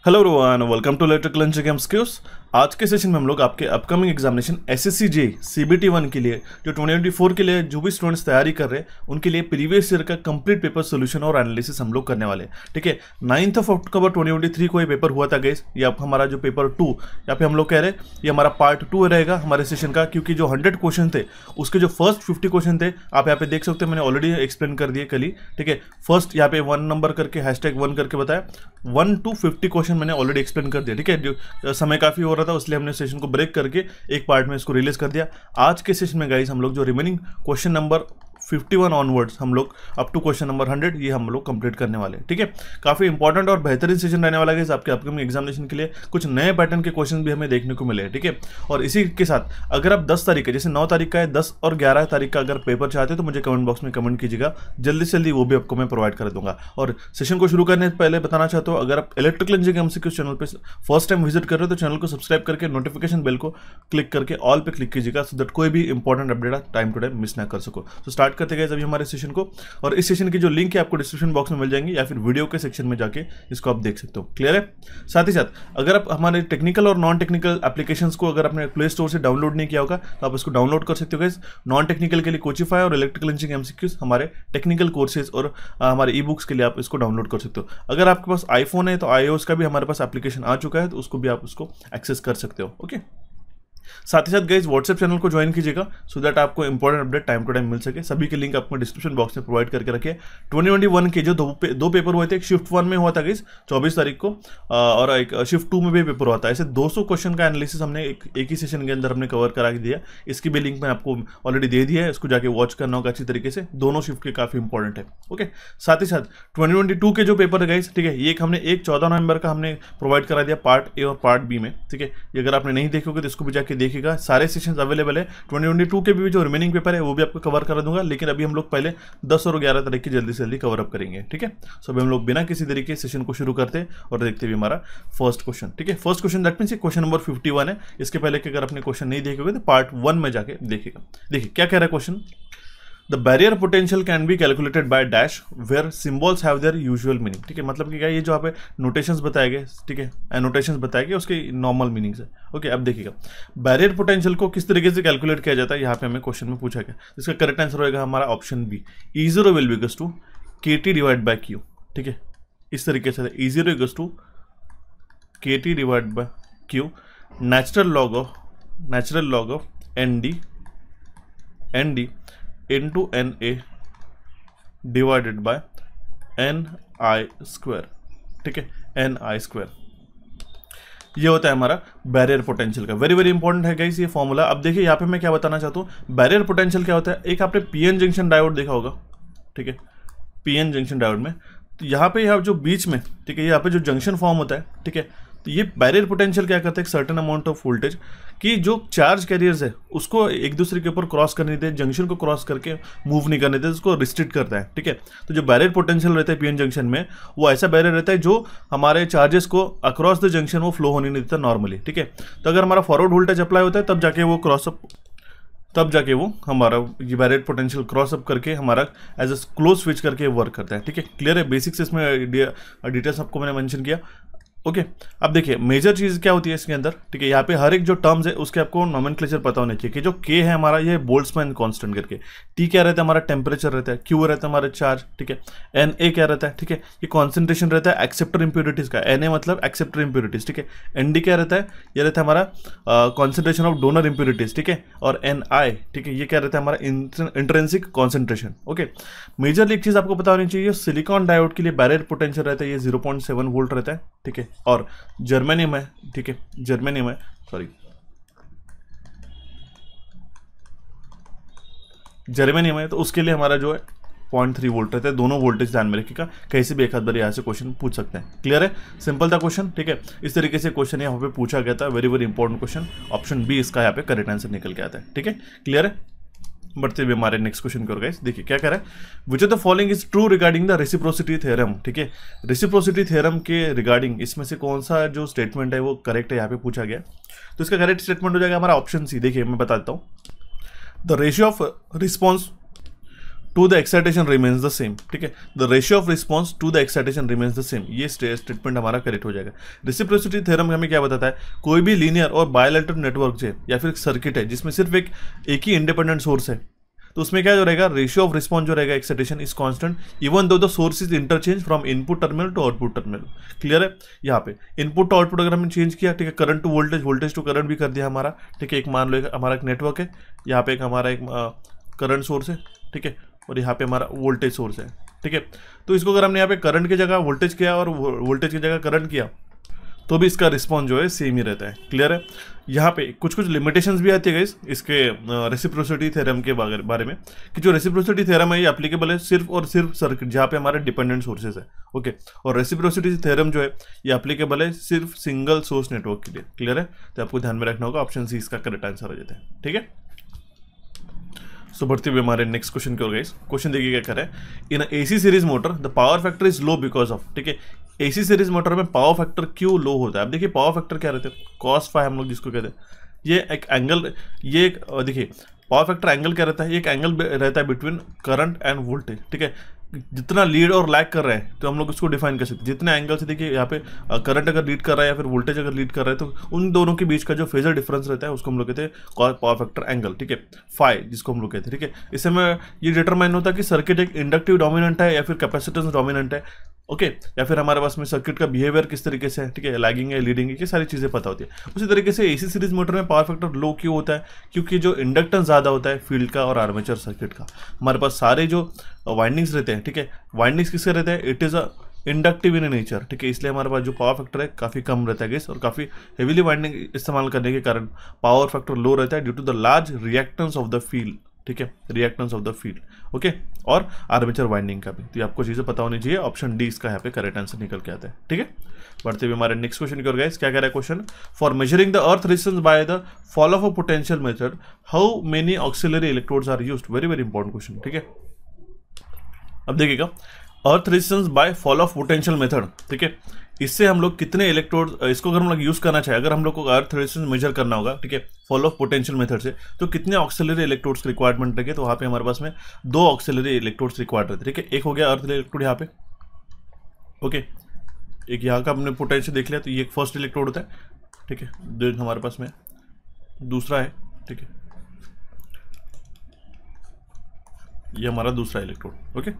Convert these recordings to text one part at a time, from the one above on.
Hello everyone, welcome to electrical engineering skills. आज के session में हम लोग आपके upcoming examination SSC JE CBT 1 के लिए जो 2024 के लिए जो भी स्टूडेंट्स तैयारी कर रहे हैं उनके लिए प्रीवियस ईयर का कंप्लीट पेपर सोल्यूशन और एनालिसिस हम लोग करने वाले हैं। ठीक है, 9 अक्टूबर 2023 को ये पेपर हुआ था गाइस। ये अब हमारा जो पेपर 2 यहाँ पे हम लोग कह रहे हैं ये हमारा पार्ट 2 रहेगा हमारे सेशन का, क्योंकि जो 100 क्वेश्चन थे उसके जो फर्स्ट 50 क्वेश्चन थे आप यहाँ पे देख सकते हो, मैंने ऑलरेडी एक्सप्लेन कर दिए कल ही। ठीक है, फर्स्ट यहाँ पे 1 नंबर करके #1 करके बताया, 1 to 50 क्वेश्चन मैंने ऑलरेडी एक्सप्लेन कर दिया। ठीक है, जो समय काफी हो रहा था इसलिए हमने सेशन को ब्रेक करके एक पार्ट में इसको रिलीज कर दिया। आज के सेशन में गाइस हम लोग जो रिमेनिंग क्वेश्चन नंबर 51 ऑनवर्ड्स हम लोग अप टू क्वेश्चन नंबर 100 ये हम लोग कंप्लीट करने वाले हैं। ठीक है, काफी इंपॉर्टेंट और बेहतरीन सेशन रहने वाला है आपके अपकमिंग एग्जामिनेशन के लिए। कुछ नए पैटर्न के क्वेश्चन भी हमें देखने को मिले हैं। ठीक है, और इसी के साथ अगर आप 10 तारीख है, जैसे 9 तारीख का है, 10 और 11 तारीख का अगर पेपर चाहते हो तो मुझे कमेंट बॉक्स में कमेंट कीजिएगा, जल्दी से जल्दी वो भी आपको मैं प्रोवाइड कर दूंगा। और सेशन को शुरू करने से पहले बताना चाहता हूँ, अगर आप इलेक्ट्रिकल इंजीनियरिंग एमसीक्यू चैनल पर फर्स्ट टाइम विजिट कर रहे हो तो चैनल को सब्सक्राइब करके नोटिफिकेशन बेल को क्लिक करके ऑल पे क्लिक कीजिएगा, सो दैट कोई भी इंपॉर्टेंट अपडेट आप टाइम टू टाइम मिस ना कर सको। तो स्टार्ट करते गए अभी हमारे सेशन को, और इस सेशन की जो लिंक है आपको डिस्क्रिप्शन बॉक्स में मिल जाएंगी या फिर वीडियो के सेक्शन में जाके इसको आप देख सकते हो। क्लियर है? साथ ही साथ अगर आप हमारे टेक्निकल और नॉन टेक्निकल एप्लीकेशंस को अगर आपने प्ले स्टोर से डाउनलोड नहीं किया होगा तो आप इसको डाउनलोड कर सकते हो गाइस। नॉन टेक्निकल के लिए कोचिफाई और इलेक्ट्रिकल इंजीनियरिंग एमसीक्यूज, हमारे टेक्निकल कोर्सेज और हमारे ई बुक्स के लिए आप इसको डाउनलोड कर सकते हो। अगर आपके पास आईफोन है तो iOS का भी हमारे पास एप्लीकेशन आ चुका है, तो उसको भी आप उसको एक्सेस कर सकते हो। ओके, साथ ही साथ गाइस व्हाट्सएप चैनल को ज्वाइन कीजिएगा, सो दैट आपको important update time to time मिल सके। सभी के लिंक आपको डिस्क्रिप्शन बॉक्स में प्रोवाइड करके रखे। 2021 के जो दो पेपर हुए थे, एक शिफ्ट 1 में हुआ था गाइस 24 तारीख को, और एक शिफ्ट 2 में भी पेपर हुआ था। ऐसे 200 क्वेश्चन का एनालिसिस हमने एक ही सेशन के अंदर हमने कवर करा दिया। इसकी भी लिंक मैं आपको ऑलरेडी दे दी है, इसको जाके वॉच करना होगा अच्छी तरीके से। दोनों शिफ्ट के काफी इंपॉर्टेंट है। ओके, साथ ही साथ 2022 के जो पेपर है गाइस, ठीक है, ये हमने 14 नवंबर का हमने प्रोवाइड करा दिया पार्ट ए और पार्ट बी में। ठीक है, ये अगर आपने नहीं देखोगे तो इसको भी जाके देखिएगा, सारे सेशंस अवेलेबल है। 2022 के भी जो रिमेनिंग पेपर है वो भी आपको कवर करा दूंगा, लेकिन अभी हम लोग पहले 10 और 11 तारीख की जल्दी से जल्दी कवर अप करेंगे। ठीक है, सो अभी हम लोग बिना किसी तरीके सेशन को शुरू करते हैं और देखते हुए हमारा फर्स्ट क्वेश्चन। ठीक है, first question that means question number 51 है। इसके पहले कि अगर आपने क्वेश्चन नहीं देखोगे तो पार्ट 1 में जाके देखिएगा। देखिए क्या कह रहा है question. The barrier potential can be calculated by dash where symbols have their usual meaning। ठीक है, मतलब कि क्या ये जो आप नोटेशंस बताए गए, ठीक है, एनोटेशंस बताए गए उसके नॉर्मल मीनिंग्स है। ओके, अब देखिएगा बैरियर पोटेंशियल को किस तरीके से कैलकुलेट किया जाता है, यहाँ पे हमें क्वेश्चन में पूछा गया। इसका करेक्ट आंसर होगा हमारा option B, E0 will be equals to KT divide by Q। ठीक है, इस तरीके से E0 equals to KT divide by Q, natural log of ND into NA divided by NI square. ठीक है, NI स्क्वायर ये होता है हमारा बैरियर पोटेंशियल का। वेरी वेरी इंपॉर्टेंट है गाइस ये फॉर्मूला। अब देखिए यहाँ पे मैं क्या बताना चाहता हूँ, बैरियर पोटेंशियल क्या होता है। एक आपने PN जंक्शन डायोड देखा होगा, ठीक है, PN जंक्शन डायोड में तो यहाँ पे जो बीच में, ठीक है, यहाँ पे जो जंक्शन फॉर्म होता है, ठीक है, तो ये बैरियर पोटेंशियल क्या करता है, एक सर्टेन अमाउंट ऑफ वोल्टेज कि जो चार्ज कैरियर्स है उसको एक दूसरे के ऊपर क्रॉस करने देते, जंक्शन को क्रॉस करके मूव नहीं करने देते, उसको रिस्ट्रिक्ट करता है। ठीक है, तो जो बैरियर पोटेंशियल रहता है पीएन जंक्शन में, वो ऐसा बैरियर रहता है जो हमारे चार्जेस को अक्रॉस द जंक्शन वो फ्लो होने नहीं देता नॉर्मली। ठीक है, तो अगर हमारा फॉरवर्ड वोल्टेज अप्लाई होता है तब जाके वो हमारा ये बैरियर पोटेंशियल क्रॉस अप करके हमारा एज अ क्लोज स्विच करके वर्क करता है। ठीक है, क्लियर है, बेसिक्स इसमें डिटेल्स आपको मैंने मेंशन किया। ओके, अब देखिए मेजर चीज़ क्या होती है इसके अंदर। ठीक है, यहाँ पे हर एक जो टर्म्स है उसके आपको नोमेनक्लेचर पता होने चाहिए कि जो K है हमारा ये बोल्ट्जमैन कांस्टेंट करके, T क्या रहता है हमारा टेम्परेचर रहता है, Q रहता है हमारा चार्ज, ठीक है, Na क्या रहता है, ठीक है, ये कॉन्सेंट्रेशन रहता है एक्सेप्टर इंप्योरिटीज का, Na मतलब एक्सेप्टर इंप्योरिटीज, ठीक है, Nd क्या रहता है, ये रहता है हमारा कॉन्सेंट्रेशन ऑफ डोनर इंप्योरिटीज, ठीक है, और Ni, ठीक है, ये क्या रहता है हमारा इंट्रिंसिक कॉन्सेंट्रेशन। ओके, मेजरली एक चीज़ आपको पता होनी चाहिए, सिलिकॉन डायोड के लिए बैरियर पोटेंशियल रहता है ये 0.7 वोल्ट रहता है। ठीक है, और जर्मेनियम है, ठीक है, जर्मेनियम है तो उसके लिए हमारा जो है 0.3 वोल्ट रहता है। दोनों वोल्टेज ध्यान में रखिएगा, कहीं से भी एक आध बार यहाँ से क्वेश्चन पूछ सकते हैं। क्लियर है, सिंपल था क्वेश्चन। ठीक है, इस तरीके से क्वेश्चन यहाँ पे पूछा गया था, very very important question. Option B इसका यहाँ पे करेक्ट आंसर निकल के आता है। ठीक है, क्लियर है, बढ़ते हुए हमारे नेक्स्ट क्वेश्चन की ओर गाइस। देखिए क्या कह रहा है, which of the following is true regarding the reciprocity theorem. ठीक है, रेसिप्रोसिटी थ्योरम के रिगार्डिंग इसमें से कौन सा जो स्टेटमेंट है वो करेक्ट है, यहाँ पे पूछा गया। तो इसका करेक्ट स्टेटमेंट हो जाएगा हमारा ऑप्शन सी। देखिए मैं बता देता हूँ, the ratio of response to the excitation remains the same, ठीक है, the ratio of response to the excitation remains the same, ये स्टेटमेंट हमारा करेक्ट हो जाएगा। रेसिप्रोसिटी थ्योरम हमें क्या बताता है, कोई भी लीनियर और बायलैटरल नेटवर्क है या फिर सर्किट है जिसमें सिर्फ एक ही इंडिपेंडेंट सोर्स है, तो उसमें क्या जो रहेगा, रेशियो ऑफ रिस्पॉन्स जो रहेगा excitation is constant even though the source is interchange from input terminal to output terminal. Clear है, यहाँ पे इनपुट टू आउटपुट अगर हमने चेंज किया, ठीक है, current to voltage, voltage to current भी कर दिया हमारा, ठीक है, एक मान लो हमारा एक नेटवर्क है, यहाँ पे एक हमारा एक करंट सोर्स है, ठीक है, और यहाँ पे हमारा वोल्टेज सोर्स है, ठीक है। तो इसको अगर हमने यहाँ पे करंट की जगह वोल्टेज किया और वोल्टेज की जगह करंट किया तो भी इसका रिस्पॉन्स जो है सेम ही रहता है। क्लियर है, यहाँ पे कुछ लिमिटेशंस भी आती है गाइस इसके रेसिप्रोसिटी थ्योरम के बारे में, कि जो रेसिप्रोसिटी थ्योरम है ये एप्लीकेबल है सिर्फ और सिर्फ सर्किट जहाँ पे हमारे डिपेंडेंट सोर्सेज है, ओके, और रेसिप्रोसिटी थ्योरम जो है ये एप्लीकेबल है सिर्फ सिंगल सोर्स नेटवर्क के लिए। क्लियर है, तो आपको ध्यान में रखना होगा, ऑप्शन सी इसका करेक्ट आंसर हो जाता है, ठीक है। सो बढ़ते हुए हमारे नेक्स्ट क्वेश्चन की ओर गाइस, क्वेश्चन देखिए क्या कर रहा है, in AC series motor the power factor is low because of, ठीक है, एसी सीरीज मोटर में पावर फैक्टर क्यों लो होता है। अब देखिए पावर फैक्टर क्या रहते हैं, cos फाई हम लोग जिसको कहते हैं, ये एक एंगल, ये एक देखिए पावर फैक्टर एंगल क्या रहता है, ये एक एंगल रहता है बिटवीन करंट एंड वोल्टेज, ठीक है, जितना लीड और लैग कर रहा है तो हम लोग इसको डिफाइन कर सकते हैं, जितने एंगल से देखिए यहाँ पे करंट अगर लीड कर रहा है या फिर वोल्टेज अगर लीड कर रहा है तो उन दोनों के बीच का जो फेजर डिफरेंस रहता है उसको हम लोग कहते हैं पावर फैक्टर एंगल, ठीक है, फाई जिसको हम लोग कहते हैं, ठीक है। इससे में ये डिटरमाइन होता है कि सर्किट एक इंडक्टिव डोमिनेंट है या फिर कैपेसिटेंस डोमिनेंट है, ओके, या फिर हमारे पास में सर्किट का बिहेवियर किस तरीके से है, ठीक है, लैगिंग है, लीडिंग है, ये सारी चीज़ें पता होती है। उसी तरीके से एसी सीरीज मोटर में पावर फैक्टर लो क्यों होता है, क्योंकि जो इंडक्टेंस ज़्यादा होता है फील्ड का और आर्मेचर सर्किट का, हमारे पास सारे जो वाइंडिंग्स रहते हैं, ठीक है, वाइंडिंग्स किसके रहते हैं, it is a inductive in nature, ठीक है, इसलिए हमारे पास जो पावर फैक्टर है काफ़ी कम रहता है गैस, और काफ़ी हेवीली वाइंडिंग इस्तेमाल करने के कारण पावर फैक्टर लो रहता है due to the large reactance of the field, ठीक है, reactance of the field, okay, और आर्मेचर वाइंडिंग का भी, तो ये आपको चीज़ें पता होनी चाहिए। ऑप्शन डी इसका यहाँ पे करेक्ट आंसर निकल के आता है, ठीक है। बढ़ते हुए हमारे नेक्स्ट क्वेश्चन की ओर गाइस, क्या कह रहा है question, for measuring the earth resistance by the fall of a potential method how many auxiliary electrodes are used, very very important question, ठीक है। अब देखिएगा, earth resistance by fall of potential method, ठीक है, इससे हम लोग कितने इलेक्ट्रोड, इसको अगर हम लोग यूज करना चाहे, अगर हम लोग को अर्थ रेजिस्टेंस मेजर करना होगा, ठीक है, फॉल ऑफ पोटेंशियल मेथड से, तो कितने ऑक्सिलरी इलेक्ट्रोड्स की रिक्वायरमेंट रहेगी, तो वहाँ पे हमारे पास में 2 ऑक्सिलरी इलेक्ट्रोड्स रिक्वायर्ड रहते हैं, ठीक है, एक हो गया अर्थ इलेक्ट्रोड यहाँ पे, ओके, एक यहाँ का हमने पोटेंशियल देख लिया, तो ये एक फर्स्ट इलेक्ट्रोड होता है, ठीक है, जो हमारे पास में दूसरा है, ठीक है, ये हमारा दूसरा इलेक्ट्रोड, ओके,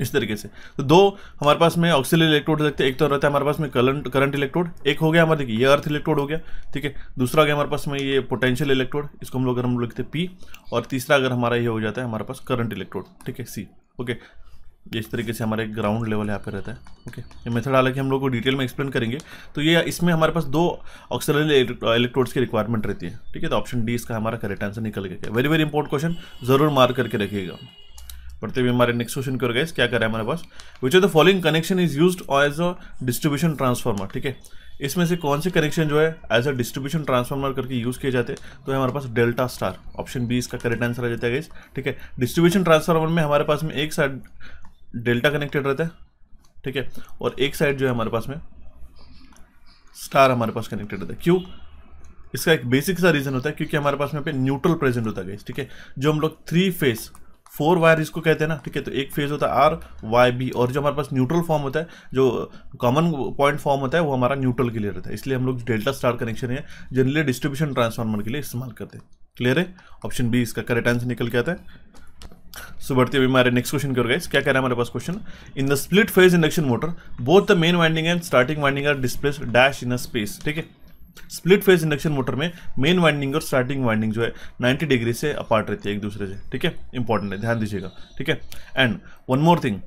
इस तरीके से। तो 2 हमारे पास में ऑक्सिलरी इलेक्ट्रोड रखते हैं, एक तो रहता है हमारे पास में करंट इलेक्ट्रोड, एक हो गया हमारे, देखिए ये अर्थ इलेक्ट्रोड हो गया, ठीक है, दूसरा हो गया हमारे पास में ये पोटेंशियल इलेक्ट्रोड, इसको हम लोग लिखते हैं पी, और तीसरा अगर हमारा ये हो जाता है हमारे पास करंट इलेक्ट्रोड, ठीक है, सी, ओके, ये इस तरीके से हमारा एक ग्राउंड लेवल यहाँ पे रहता है, ओके। ये मेथड हालांकि हम लोग को डिटेल में एक्सप्लेन करेंगे, तो ये इसमें हमारे पास 2 ऑक्सिलरी इलेक्ट्रोड्स की रिक्वायरमेंट रहती है, ठीक है, तो ऑप्शन डी इसका हमारा करेक्ट आंसर निकल गया। वेरी वेरी इंपॉर्टेंट क्वेश्चन, जरूर मार्क करके रखिएगा। बढ़ते हुए हमारे नेक्स्ट क्वेश्चन की ओर गाइस, क्या कर रहा है हमारे पास, which of the following connection is used as a distribution transformer, ठीक है, इसमें से कौन से कनेक्शन जो है एज अ डिस्ट्रीब्यूशन ट्रांसफार्मर करके यूज किए जाते हैं, तो हमारे पास डेल्टा स्टार, ऑप्शन बी इसका करेक्ट आंसर आ जाता है गाइस, ठीक है। डिस्ट्रीब्यूशन ट्रांसफार्मर में हमारे पास में एक साइड डेल्टा कनेक्टेड रहता है, ठीक है, और एक साइड जो है हमारे पास में स्टार हमारे पास कनेक्टेड रहता है। क्यों, इसका एक बेसिक सा रीजन होता है, क्योंकि हमारे पास में पे न्यूट्रल प्रेजेंट होता है गाइस, ठीक है, जो हम लोग 3 फेज 4 वायर इसको कहते हैं ना, ठीक है, तो एक फेज होता है आर वाई बी, और जो हमारे पास न्यूट्रल फॉर्म होता है, जो कॉमन पॉइंट फॉर्म होता है वो हमारा न्यूट्रल के लिए रहता है, इसलिए हम लोग डेल्टा स्टार कनेक्शन है जनरली डिस्ट्रीब्यूशन ट्रांसफार्मर के लिए इस्तेमाल करते हैं। क्लियर है, ऑप्शन बी इसका करेक्ट आंसर निकल के आता है। सो बढ़ते हुए हमारे नेक्स्ट क्वेश्चन की ओर गाइस, क्या कह रहा है हमारे पास question, in the split phase induction motor both the main winding and starting winding are displaced dash in a space, ठीक है, स्प्लिट फेज इंडक्शन मोटर में मेन वाइंडिंग और स्टार्टिंग वाइंडिंग जो है 90 डिग्री से अपार्ट रहती है एक दूसरे से, ठीक है, इंपॉर्टेंट है, ध्यान दीजिएगा, ठीक है। एंड वन मोर थिंग,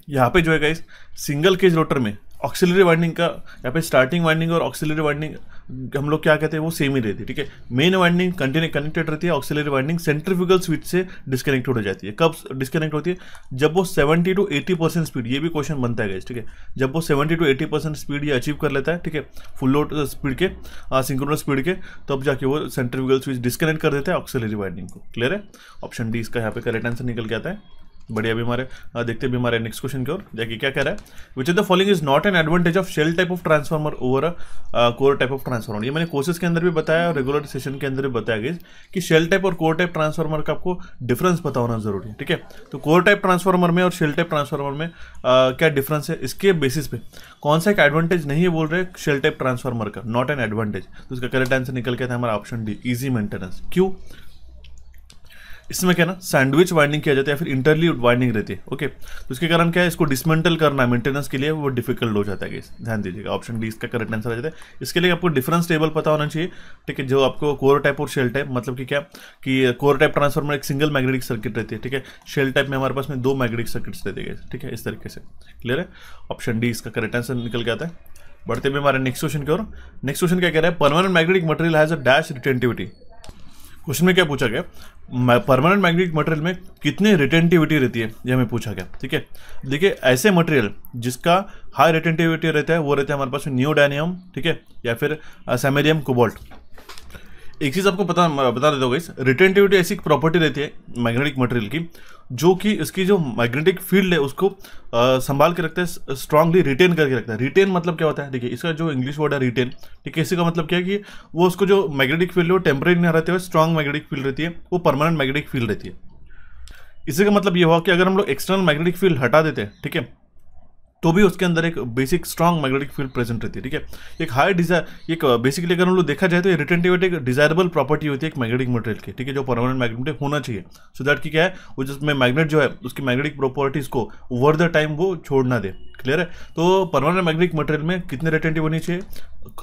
यहाँ पे जो है गाइस सिंगल केज रोटर में ऑक्सिलरी वाइंडिंग का, यहाँ पे स्टार्टिंग वाइंडिंग और ऑक्सिलरी वाइंडिंग हम लोग क्या कहते हैं वो सेम ही रहती है, ठीक है, मेन वाइंडिंग कनेक्टेड रहती है, ऑक्सिलरी वाइंडिंग सेंट्रीफ्यूगल स्विच से डिस्कनेक्टेड हो जाती है। कब डिस्कनेक्ट होती है, जब वो 70 to 80% स्पीड, ये भी क्वेश्चन बनता है गाइस, ठीक है, जब वो 70 to 80% स्पीड ये अचीव कर लेता है, ठीक है, फुल लोड स्पीड के, सिंक्रोनस स्पीड के, तब जाके वो सेंट्रीफ्यूगल स्विच डिस्कनेक्ट कर देता है ऑक्सिलरी वाइंडिंग को। क्लियर है, ऑप्शन डी इसका यहाँ पे करेक्ट आंसर निकल के आता है। बढ़िया भी हमारे देखते भी हमारे नेक्स्ट क्वेश्चन की ओर। देखिए क्या कह रहा है, which is the following is not an advantage of shell type of transformer over a core type of transformer. ये मैंने कोर्सेज के अंदर भी बताया और रेगुलर सेशन के अंदर भी बताया गया कि शेल टाइप और कोर टाइप ट्रांसफार्मर का आपको डिफरेंस पता होना जरूरी है, ठीक है। तो कोर टाइप ट्रांसफार्मर में और शेल टाइप ट्रांसफार्मर में क्या डिफरेंस है, इसके बेसिस पे कौन सा एक एडवांटेज नहीं है बोल रहे शेल टाइप ट्रांसफार्मर का, नॉट एन एडवांटेज। तो इसका करेक्ट आंसर निकल के था हमारा ऑप्शन डी, इजी मेंटेनेंस। क्यों, इसमें क्या ना सैंडविच वाइंडिंग किया जाता है या फिर इंटरलीव्ड वाइंडिंग रहती है, ओके। तो इसके कारण क्या है, इसको डिसमेंटल करना मेंटेनेंस के लिए वो डिफिकल्ट हो जाता है। ध्यान दीजिएगा, ऑप्शन डी इसका करेक्ट आंसर आ जाता है। इसके लिए आपको डिफरेंस टेबल पता होना चाहिए, ठीक है, जो आपको कोर टाइप और शेल टाइप, मतलब कि क्या कि कोर टाइप ट्रांसफार्मर एक सिंगल मैग्नेटिक सर्किट रहती है, ठीक है। शेल टाइप में हमारे पास में 2 मैग्नेटिक सर्किट्स रहते हैं, ठीक है, इस तरीके से। क्लियर है, ऑप्शन डी इसका करेक्ट आंसर निकल के आता है। बढ़ते हुए हमारे नेक्स्ट क्वेश्चन की ओर। नेक्स्ट क्वेश्चन क्या कह रहा है, permanent magnetic material has a dash retentivity. Question में क्या पूछा गया, परमानेंट मैग्नेटिक मटेरियल में कितनी रिटेंटिविटी रहती है, ये हमें पूछा गया, ठीक है। देखिए ऐसे मटेरियल जिसका हाई रिटेंटिविटी रहता है वो रहता है हमारे पास नियोडायनियम, ठीक है, या फिर सैमेरियम कोबाल्ट। एक चीज आपको बता देता हूँ गाइस, रिटेंटिविटी ऐसी प्रॉपर्टी रहती है मैग्नेटिक मटेरियल की जो कि इसकी जो मैग्नेटिक फील्ड है उसको संभाल के रखता है, स्ट्रांगली रिटेन करके रखता है। रिटेन मतलब क्या होता है, देखिए इसका जो इंग्लिश वर्ड है रिटेन, ठीक है, इसी का मतलब क्या है कि वो उसको जो मैग्नेटिक फील्ड है वो टेम्परेरी नहीं रहती है, स्ट्रांग मैग्नेटिक फील्ड रहती है, वो परमानेंट मैग्नेटिक फील्ड रहती है। इसी का मतलब ये हुआ कि अगर हम लोग एक्सटर्नल मैग्नेटिक फील्ड हटा देते हैं, ठीक है, तो भी उसके अंदर एक basic strong magnetic field present रहती है, ठीक है। एक हाई एक बेसिकली अगर हम लोग देखा जाए तो ये रिटेंटिविटी एक डिजायरेबल प्रॉपर्टी होती है एक मैग्नेटिक मटेरियल की, ठीक है, जो परमानेंट मैग्नेटिक होना चाहिए, सो दैट की क्या है वो जिसमें मैग्नेट जो है उसकी मैग्नेटिक प्रॉपर्टीज को ओवर द टाइम वो छोड़ ना दे। क्लियर है, तो परमानेंट मैग्नेटिक मटेरियल में कितने रिटेंटिव होनी चाहिए,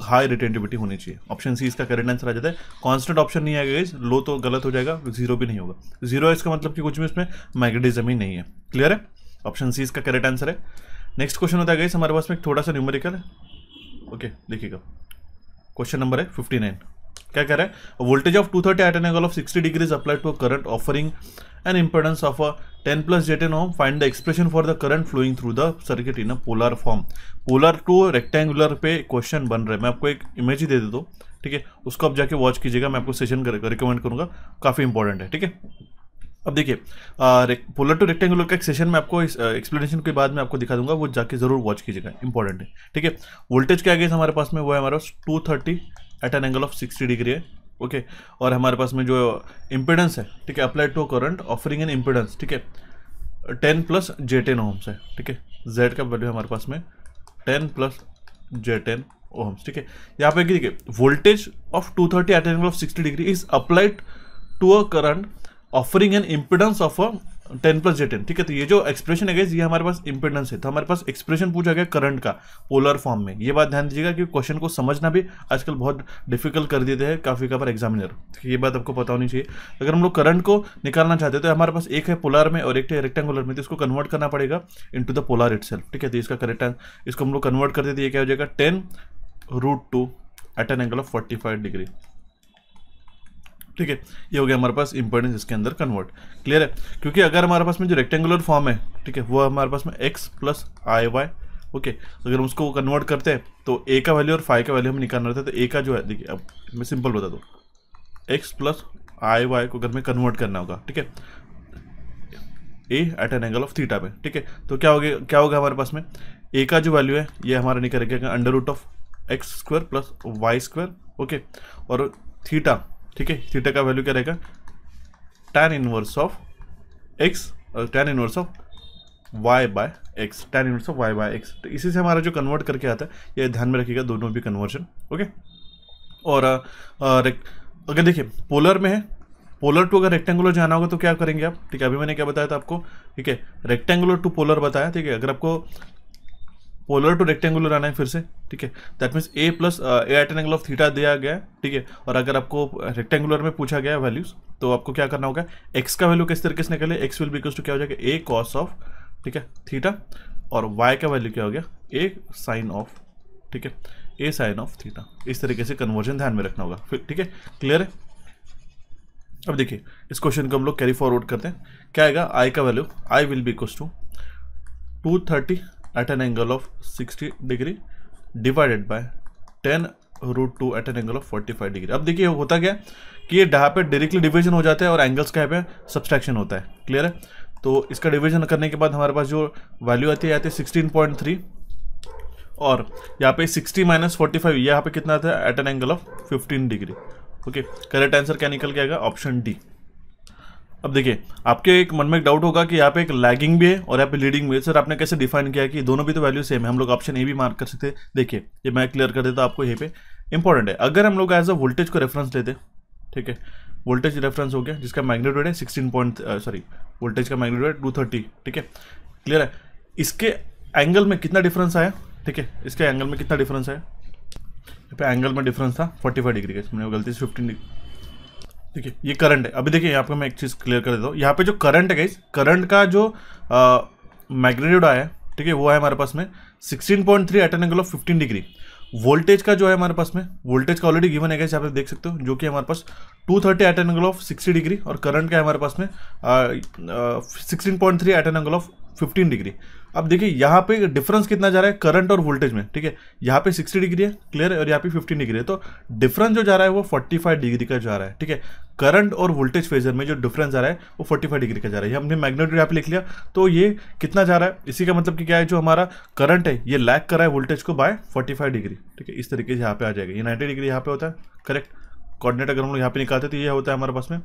हाई रिटेंटिविटी होनी चाहिए। ऑप्शन सी इसका करेक्ट आंसर आ जाता है। कॉन्स्टेंट ऑप्शन नहीं आएगा, लो तो गलत हो जाएगा, जीरो भी नहीं होगा। जीरो है इसका मतलब कि कुछ भी इसमें मैग्नेटिज्म ही नहीं है। क्लियर है, ऑप्शन सी इसका करेक्ट आंसर है। नेक्स्ट क्वेश्चन होता है गाइस हमारे पास में थोड़ा सा न्यूमेरिकल है, ओके, देखिएगा। क्वेश्चन नंबर है 59। क्या कह रहा है, voltage of 230 at an angle of 60 degrees applied to a current offering an impedance of a 10 + J10 ohm, find the expression for the current flowing through the circuit in a polar form. Polar to rectangular पे question बन रहा है, मैं आपको एक image ही दे देता हूँ, ठीक है, उसको आप जाके वॉच कीजिएगा, मैं आपको सेशन रिकमेंड करूंगा, काफी इंपॉर्टेंट है, ठीक है। अब देखिए पोलर टू रेक्टेंगुलर का एक सेशन में आपको एक्सप्लेनेशन के बाद में आपको दिखा दूंगा, वो जाके जरूर वॉच कीजिएगा, इंपॉर्टेंट है, ठीक है। वोल्टेज क्या गया हमारे पास में, वो है हमारे पास 230 at an angle of 60 degree है, ओके। और हमारे पास में जो इम्पिडेंस है, ठीक है, applied to current offering an impedance, ठीक है, 10 + J10 ओम्स है, ठीक है। जेड का वैल्यू हमारे पास में 10 + J10 ओम्स, ठीक है। यहाँ पे देखिए voltage of 230 at an angle of 60 degree is applied to a current offering an impedance of 10 + J10, ठीक है। तो ये जो एक्सप्रेशन है ये हमारे पास इम्पिडेंस है, तो हमारे पास एक्सप्रेशन पूछा गया करंट का पोलर फॉर्म में। ये बात ध्यान दीजिएगा कि क्वेश्चन को समझना भी आजकल बहुत डिफिकल्ट कर देते हैं काफी बार एग्जामिनर, ये बात आपको पता होनी चाहिए। अगर हम लोग करंट को निकालना चाहते हैं तो हमारे पास एक है पोलर में और एक है रेक्टेंगुलर में, तो इसको कन्वर्ट करना पड़ेगा इनटू द पोलर इटसेल्फ, ठीक है। तो इसका करेक्ट इसको हम लोग कन्वर्ट कर देते हैं, ये क्या हो जाएगा 10√2 at an angle of 45 degree, ठीक है। ये हो गया हमारे पास इंपॉर्टेंस इसके अंदर कन्वर्ट। क्लियर है, क्योंकि अगर हमारे पास में जो रेक्टेंगुलर फॉर्म है, ठीक है, वो हमारे पास में x + IY, ओके। अगर हम उसको कन्वर्ट करते हैं तो a का वैल्यू और फाई का वैल्यू हम निकालना रहता है, तो a का जो है देखिए, अब मैं सिंपल बता दूँ, x + IY को अगर में कन्वर्ट करना होगा, ठीक है, a at an angle of theta पे, ठीक है। तो क्या होगा हमारे पास में a का जो वैल्यू है ये हमारा निकलेगा √(x² + y²), ओके। और थीटा, ठीक है, थीटा का वैल्यू क्या रहेगा tan इनवर्स ऑफ x और tan inverse of y/x, tan inverse of y/x। तो इसी से हमारा जो कन्वर्ट करके आता है ये ध्यान में रखिएगा, दोनों भी कन्वर्जन, ओके। और अगर देखिए पोलर में है, पोलर टू अगर रेक्टेंगुलर जाना होगा तो क्या करेंगे आप, ठीक है, अभी मैंने क्या बताया था आपको, ठीक है, रेक्टेंगुलर टू पोलर बताया, ठीक है। अगर आपको पोलर टू रेक्टेंगुलर आना है फिर से, ठीक है, that means a + a at an angle of theta दिया गया है, ठीक है। और अगर आपको रेक्टेंगुलर में पूछा गया वैल्यूज तो आपको क्या करना होगा, x का वैल्यू किस तरीके से निकले, x will be equal to क्या हो जाएगा a cos ऑफ, ठीक है, थीटा, और y का वैल्यू क्या हो गया a sin ऑफ, ठीक है, a sin ऑफ थीटा। इस तरीके से कन्वर्जन ध्यान में रखना होगा फिर, ठीक है। क्लियर है, अब देखिए इस क्वेश्चन को हम लोग कैरी फॉरवर्ड करते हैं। क्या आएगा, i का value i will be equal to 230 at an angle of 60 degree divided by 10√2 at an angle of 45 degree. अब देखिए होता क्या कि ये यहाँ पे डायरेक्टली डिवीजन हो जाता है और एंगल्स का यहाँ पे सब्सट्रैक्शन होता है। क्लियर है, तो इसका डिवीजन करने के बाद हमारे पास जो वैल्यू आती है 16.3, और यहाँ पे 60 माइनस 45, यहाँ पे कितना आता है at an angle of 15 degree. Okay, correct answer क्या निकल के आएगा? Option D. अब देखिए, आपके एक मन में एक डाउट होगा कि यहाँ पे एक लैगिंग भी है और यहाँ पे लीडिंग भी है। सर आपने कैसे डिफाइन किया कि दोनों भी तो वैल्यू सेम है, हम लोग ऑप्शन ए भी मार्क कर सकते हैं। देखिए, ये मैं क्लियर कर देता हूँ आपको, यहीं पे इंपॉर्टेंट है। अगर हम लोग एज अ वोल्टेज को रेफरेंस लेते, ठीक है, वोल्टेज रेफरेंस हो गया जिसका मैग्नीट्यूड है 16 वोल्टेज का मैग्नीट्यूड है 230, ठीक है, क्लियर है। इसके एंगल में कितना डिफरेंस आया, ठीक है, इसके एंगल में कितना डिफरेंस आया, यहाँ पे एंगल में डिफरेंस था 45 डिग्री का, मैंने गलती से 15 डिग्री, ठीक है, ये करंट है। अभी देखिए यहाँ पे मैं एक चीज़ क्लियर कर देता हूँ, यहाँ पे जो करंट है गाइस, करंट का जो मैग्नीट्यूड आया है, ठीक है, वो है हमारे पास में 16.3 at an angle of 15 degree. Voltage का जो है हमारे पास में, वोल्टेज का ऑलरेडी गिवन है गाइस, यहाँ पे देख सकते हो, जो कि हमारे पास 230 at an angle of 60 degree, और करंट का है हमारे पास में 16.3 at an angle of 15 degree. अब देखिए यहाँ पे डिफरेंस कितना जा रहा है करंट और वोल्टेज में, ठीक है, यहाँ पे 60 डिग्री है, क्लियर है, और यहाँ पे 15 डिग्री है, तो डिफरेंस जो जा रहा है वो 45 डिग्री का जा रहा है, ठीक है। करंट और वोल्टेज फेजर में जो डिफरेंस जा रहा है वो 45 डिग्री का जा रहा है। हमने मैग्नीट्यूड यहाँ पे लिख लिया, तो ये कितना जा रहा है, इसी का मतलब कि क्या है, जो हमारा करंट है ये लैग कर रहा है वोल्टेज को बाय 45 डिग्री, ठीक है, इस तरीके से यहाँ पे आ जाएगा। ये 90 डिग्री यहाँ पे होता है, करेक्ट। कोऑर्डिनेट अगर हम लोग यहाँ पे निकालते तो ये होता है हमारे पास में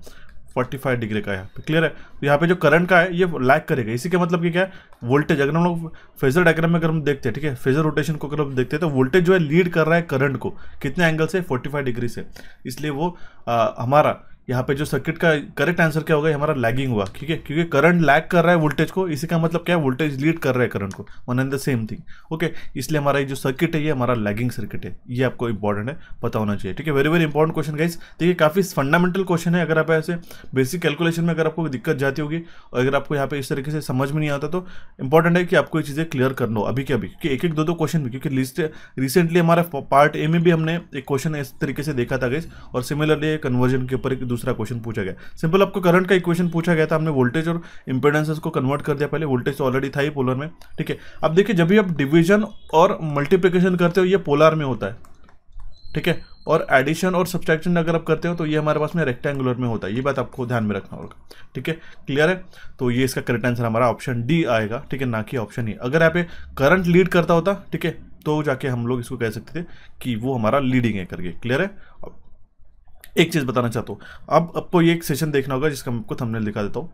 45 डिग्री का, यहाँ पे क्लियर है। तो यहाँ पे जो करंट का है ये लैग करेगा, इसी का मतलब कि क्या है, वोल्टेज अगर हम लोग फेजर डायग्राम में अगर हम देखते हैं, ठीक है, फेजर रोटेशन को अगर हम देखते हैं तो वोल्टेज जो है लीड कर रहा है करंट को, कितने एंगल से, 45 डिग्री से, इसलिए वो हमारा यहाँ पे जो सर्किट का करेक्ट आंसर क्या होगा, हमारा लैगिंग हुआ, ठीक है, क्योंकि करंट लैग कर रहा है वोल्टेज को, इसी का मतलब क्या है, वोल्टेज लीड कर रहा है करंट को, one and the same thing. Okay, इसलिए हमारा ये जो सर्किट है ये हमारा लैगिंग सर्किट है, ये आपको इंपॉर्टेंट है, पता होना चाहिए, ठीक है। Very very important question guys, देखिए काफी फंडामेंटल क्वेश्चन है। अगर आप ऐसे बेसिक कैलकुलेशन में अगर आपको दिक्कत जाती होगी और अगर आपको यहाँ पे इस तरीके से समझ में नहीं आता, तो इंपॉर्टेंट है कि आपको ये चीजें क्लियर कर लो अभी के अभी, कि एक एक दो क्वेश्चन भी, क्योंकि लिस्ट रिसेंटली हमारा पार्ट ए में भी हमने एक क्वेश्चन इस तरीके से देखा था गाइस, और सिमिलरली कन्वर्जन के ऊपर एक दूसरा क्वेश्चन पूछा गया। सिंपल आपको करंट का इक्वेशन पूछा गया था, हमने वोल्टेज और इंपेडेंसेस को कन्वर्ट कर दिया, पहले वोल्टेज तो ऑलरेडी था ही पोलर में, ठीक है। अब देखिए, जब भी आप डिवीजन और मल्टीप्लिकेशन करते हो ये पोलर में होता है, ठीक है, और एडिशन और सब्सट्रैक्शन अगर आप करते हो तो ये हमारे पास में रेक्टेंगुलर में होता है, ये बात आपको ध्यान में रखना होगा, ठीक है, क्लियर है। तो ये इसका करेक्ट आंसर हमारा ऑप्शन डी आएगा, ठीक है, ना कि ऑप्शन ई। अगर यहाँ पे करंट लीड करता होता, ठीक है, तो जाके हम लोग इसको कह सकते थे कि वो हमारा लीडिंग है करके, क्लियर है। एक चीज बताना चाहता हूँ, अब आपको ये एक सेशन देखना होगा जिसका मैं आपको थंबनेल दिखा देता हूँ,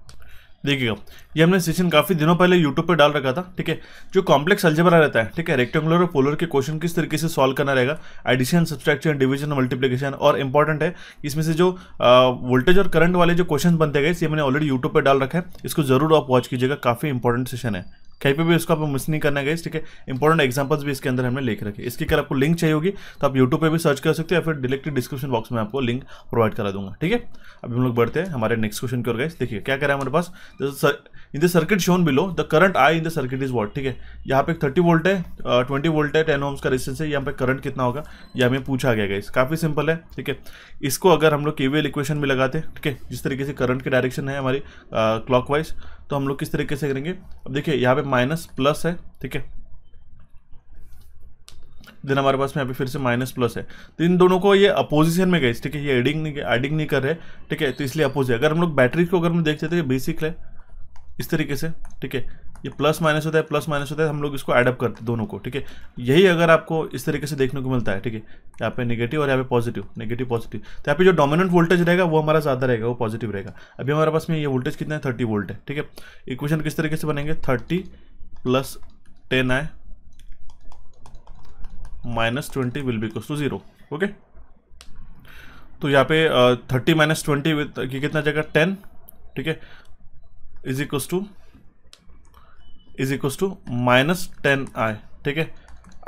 देखिएगा। ये हमने सेशन काफी दिनों पहले यूट्यूब पे डाल रखा था, ठीक है, जो कॉम्प्लेक्स अलजेब्रा रहता है, ठीक है, रेक्टेंगुलर और पोलर के क्वेश्चन किस तरीके से सॉल्व करना रहेगा, एडिशन, सब्सट्रैक्शन, डिवीजन, मल्टीप्लिकेशन, और इंपॉर्टेंट है इसमें से जो वोल्टेज और करंट वाले जो क्वेश्चन बनते गए, ये मैंने ऑलरेडी यूट्यूब पे डाल रखा है, इसको जरूर आप वॉच कीजिएगा, काफी इंपॉर्टेंट सेशन है, कहीं पे भी उसको आपको मिस नहीं करना है, ठीक है। इंपॉर्टेंट एग्जांपल्स भी इसके अंदर हमने लिख रखे। इसकी अगर आपको लिंक चाहिए होगी तो आप यूट्यूब पे भी सर्च कर सकते हैं, या फिर डायरेक्टली डिस्क्रिप्शन बॉक्स में आपको लिंक प्रोवाइड करा दूंगा, ठीक है। अभी हम लोग बढ़ते हैं हमारे नेक्स्ट क्वेश्चन की ओर गाइस। देखिए क्या कह रहा है हमारे पास, in the circuit shown below the current I in the circuit is what, ठीक है। यहाँ पे 30 वोल्ट है, 20 वोल्ट है, 10 ओम्स का रेजिस्टेंस है, यहाँ पे करंट कितना होगा ये हमें पूछा गया गाइस। काफी सिंपल है, ठीक है। इसको अगर हम लोग केवीएल इक्वेशन में लगाते हैं, ठीक है, जिस तरीके से करंट की डायरेक्शन है हमारी क्लॉकवाइज, तो हम लोग किस तरीके से करेंगे। अब देखिए यहाँ पे माइनस प्लस है, ठीक है, देन हमारे पास में यहाँ पे फिर से माइनस प्लस है, तो इन दोनों को ये अपोजिशन में गए, ठीक है, ये एडिंग नहीं कर रहे, ठीक है, तो इसलिए अपोजिट। अगर हम लोग बैटरी को अगर हम देखते थे बेसिक है इस तरीके से, ठीक है, ये प्लस माइनस होता है, प्लस माइनस होता है, हम लोग इसको एडअप करते हैं दोनों को, ठीक है। यही अगर आपको इस तरीके से देखने को मिलता है, ठीक है, यहाँ पे नेगेटिव और यहाँ पे पॉजिटिव, नेगेटिव पॉजिटिव, तो यहाँ पे जो डोमिनेंट वोल्टेज रहेगा वो हमारा ज़्यादा रहेगा, वो पॉजिटिव रहेगा। अभी हमारे पास में ये वोल्टेज कितना है, 30 वोल्ट है, ठीक है। इक्वेशन किस तरीके से बनेंगे, 30 + 10 आए -20 will be equals to 0, okay. तो यहाँ पे 30 - 20 की कितना जाएगा, 10, ठीक है, इज इक्वल्स टू -10 आई, ठीक है।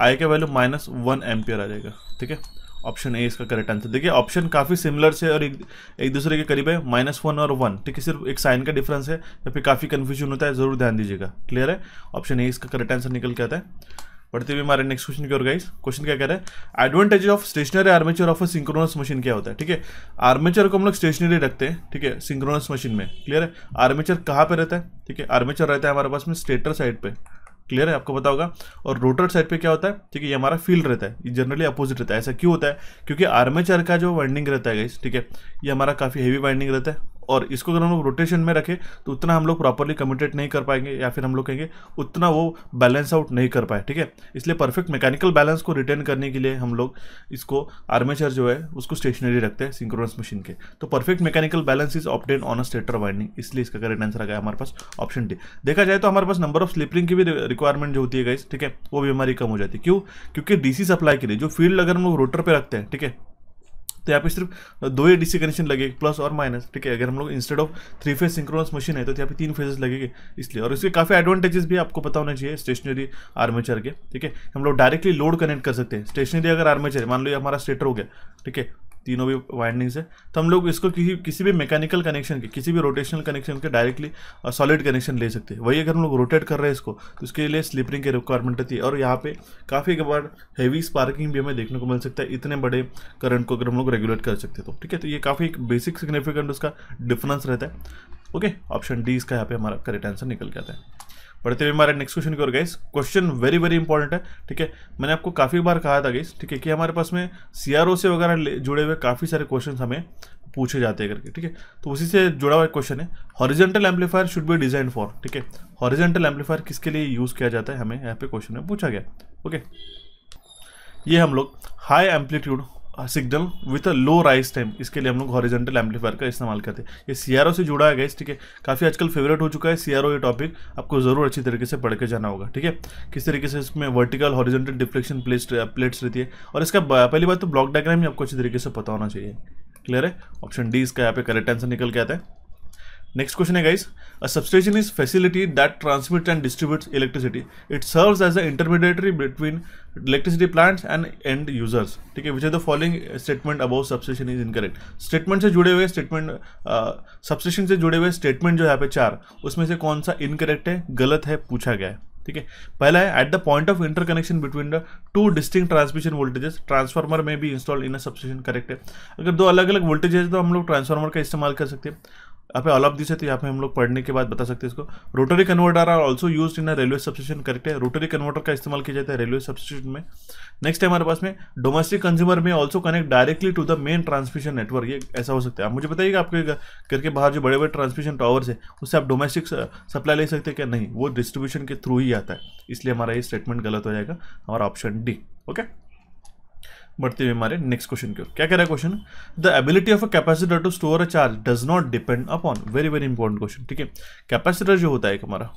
आई का वैल्यू -1 एम्पियर आ जाएगा, ठीक है। ऑप्शन ए इसका करेक्ट आंसर। देखिए ऑप्शन काफी सिमिलर से और एक दूसरे के करीब है, -1 और 1, ठीक है, सिर्फ एक साइन का डिफरेंस है, या फिर काफी कंफ्यूजन होता है, जरूर ध्यान दीजिएगा, क्लियर है। ऑप्शन ए इसका करेक्ट आंसर निकल के आता है। बढ़ते हुए हमारे नेक्स्ट क्वेश्चन की ओर गाइस। क्वेश्चन क्या कह रहा है, advantage of stationary armature of a synchronous machine क्या होता है, ठीक है। आर्मेचर को हम लोग स्टेशनरी रखते हैं, ठीक है, सिंक्रोनस मशीन में, क्लियर है। आर्मेचर कहाँ पे रहता है, ठीक है, आर्मेचर रहता है हमारे पास में स्टेटर साइड पे, क्लियर है, आपको पता होगा। और रोटर साइड पे क्या होता है, ठीक है, ये हमारा फील्ड रहता है, ये जनरली अपोजिट रहता है। ऐसा क्यों होता है, क्योंकि आर्मेचर का जो वाइंडिंग रहता है गाइस, ठीक है, ये हमारा काफी हेवी वाइंडिंग रहता है, और इसको अगर हम लोग रोटेशन में रखें तो उतना हम लोग प्रॉपरली कम्यूटेट नहीं कर पाएंगे, या फिर हम लोग कहेंगे उतना वो बैलेंस आउट नहीं कर पाए, ठीक है। इसलिए परफेक्ट मैकेनिकल बैलेंस को रिटेन करने के लिए हम लोग इसको आर्मेचर जो है उसको स्टेशनरी रखते हैं सिंक्रोनस मशीन के। तो perfect mechanical balance is obtain on a stator winding, इसलिए इसका करेक्ट आंसर आ गया हमारे पास ऑप्शन डी। देखा जाए तो हमारे पास नंबर ऑफ स्लिप रिंग की भी रिक्वायरमेंट जो होती है गाइस, ठीक है, वो भी हमारी कम हो जाती है। क्यों? क्योंकि डीसी सप्लाई के लिए जो फील्ड अगर हम लोग रोटर पे रखते हैं, ठीक है, तो यहाँ पे सिर्फ 2 ही डीसी कनेक्शन लगेगी, प्लस और माइनस, ठीक है। अगर हम लोग instead of 3 phase synchronous machine है तो यहाँ पे 3 फेजेस लगेंगे, इसलिए। और इसके काफ़ी एडवांटेजेस भी आपको पता होना चाहिए स्टेशनरी आर्मेचर के, ठीक है। हम लोग डायरेक्टली लोड कनेक्ट कर सकते हैं। स्टेशनरी अगर आर्मेचर है, मान लो ये हमारा स्टेटर हो गया, ठीक है, तीनों भी वाइंडिंग्स है, तो हम लोग इसको किसी भी मैकेनिकल कनेक्शन के, किसी भी रोटेशनल कनेक्शन के डायरेक्टली सॉलिड कनेक्शन ले सकते हैं। वही अगर हम लोग रोटेट कर रहे हैं इसको, तो उसके लिए स्लिप रिंग की रिक्वायरमेंट रहती है। और यहाँ पे काफ़ी बार हैवी स्पार्किंग भी हमें देखने को मिल सकता है, इतने बड़े करंट को अगर हम लोग रेगुलेट कर सकते हैं तो, ठीक है। तो ये काफ़ी बेसिक सिग्निफिकेंट उसका डिफरेंस रहता है। ओके, ऑप्शन डी इसका यहाँ पे हमारा करेक्ट आंसर निकल के आता है। बढ़ते हुए हमारे नेक्स्ट क्वेश्चन की ओर guys, question very very important है, ठीक है। मैंने आपको काफ़ी बार कहा था गाइस, ठीक है, कि हमारे पास में सीआरओ से वगैरह जुड़े हुए काफ़ी सारे क्वेश्चन हमें पूछे जाते हैं करके, ठीक है। तो उसी से जुड़ा हुआ क्वेश्चन है, horizontal amplifier should be design for, ठीक है। हॉरिजॉन्टल एम्पलीफायर किसके लिए यूज़ किया जाता है, हमें यहाँ पे क्वेश्चन में पूछा गया। ओके, ये हम लोग high amplitude signal with a low rise time, इसके लिए हम लोग हॉरिजॉन्टल एम्पलीफायर का इस्तेमाल करते हैं। ये सीआरओ से जुड़ा है गाइस, ठीक है। काफ़ी आजकल फेवरेट हो चुका है सीआरओ ये टॉपिक, आपको जरूर अच्छी तरीके से पढ़ के जाना होगा, ठीक है। किस तरीके से इसमें वर्टिकल हॉरिजॉन्टल डिफ्लेक्शन प्लेट्स रहती है, और इसका पहली बात तो ब्लॉक डायग्राम ही आपको अच्छी तरीके से पता होना चाहिए। क्लियर है? ऑप्शन डी इसका यहाँ पे करेक्ट आंसर निकल के आता है। नेक्स्ट क्वेश्चन है guys, a substation is facility that transmits and distributes electricity, it serves as a intermediatory between electricity plants and end users, ठीक है। Which are the following statement about substation is incorrect. Statement से जुड़े हुए statement, substation से जुड़े हुए statement जो है यहाँ पे 4, उसमें से कौन सा इनकरेक्ट है, गलत है, पूछा गया है, ठीक है। पहला है at the point of interconnection between the 2 distinct transmission voltages transformer में भी installed in a substation, correct है। अगर 2 अलग अलग वोल्टेजेस है तो हम लोग ट्रांसफार्मर का इस्तेमाल कर सकते हैं। यहाँ पे ऑल ऑफ दिस है, तो यहाँ पे हम लोग पढ़ने के बाद बता सकते हैं इसको। Rotary converter are also used in a railway substation, correct है। रोटरी कन्वर्टर का इस्तेमाल किया जाता है रेलवे सबस्टेशन में। नेक्स्ट है हमारे पास में डोमेस्टिक कंज्यूमर में also connect directly to the main transmission network, ये ऐसा हो सकता है। आप मुझे बताइएगा आपके घर के बाहर जो बड़े बड़े ट्रांसमिशन टावर्स है उससे आप डोमेस्टिक सप्लाई ले सकते हैं क्या? नहीं, वो डिस्ट्रीब्यूशन के थ्रू ही आता है, इसलिए हमारा ये स्टेटमेंट गलत हो जाएगा, हमारा ऑप्शन डी। ओके, बढ़ते हुए हमारे नेक्स्ट क्वेश्चन की ओर। क्या कह रहा है question, the ability of a capacitor to store a charge does not depend upon, very very important question, ठीक है। कैपेसिटर जो होता है हमारा,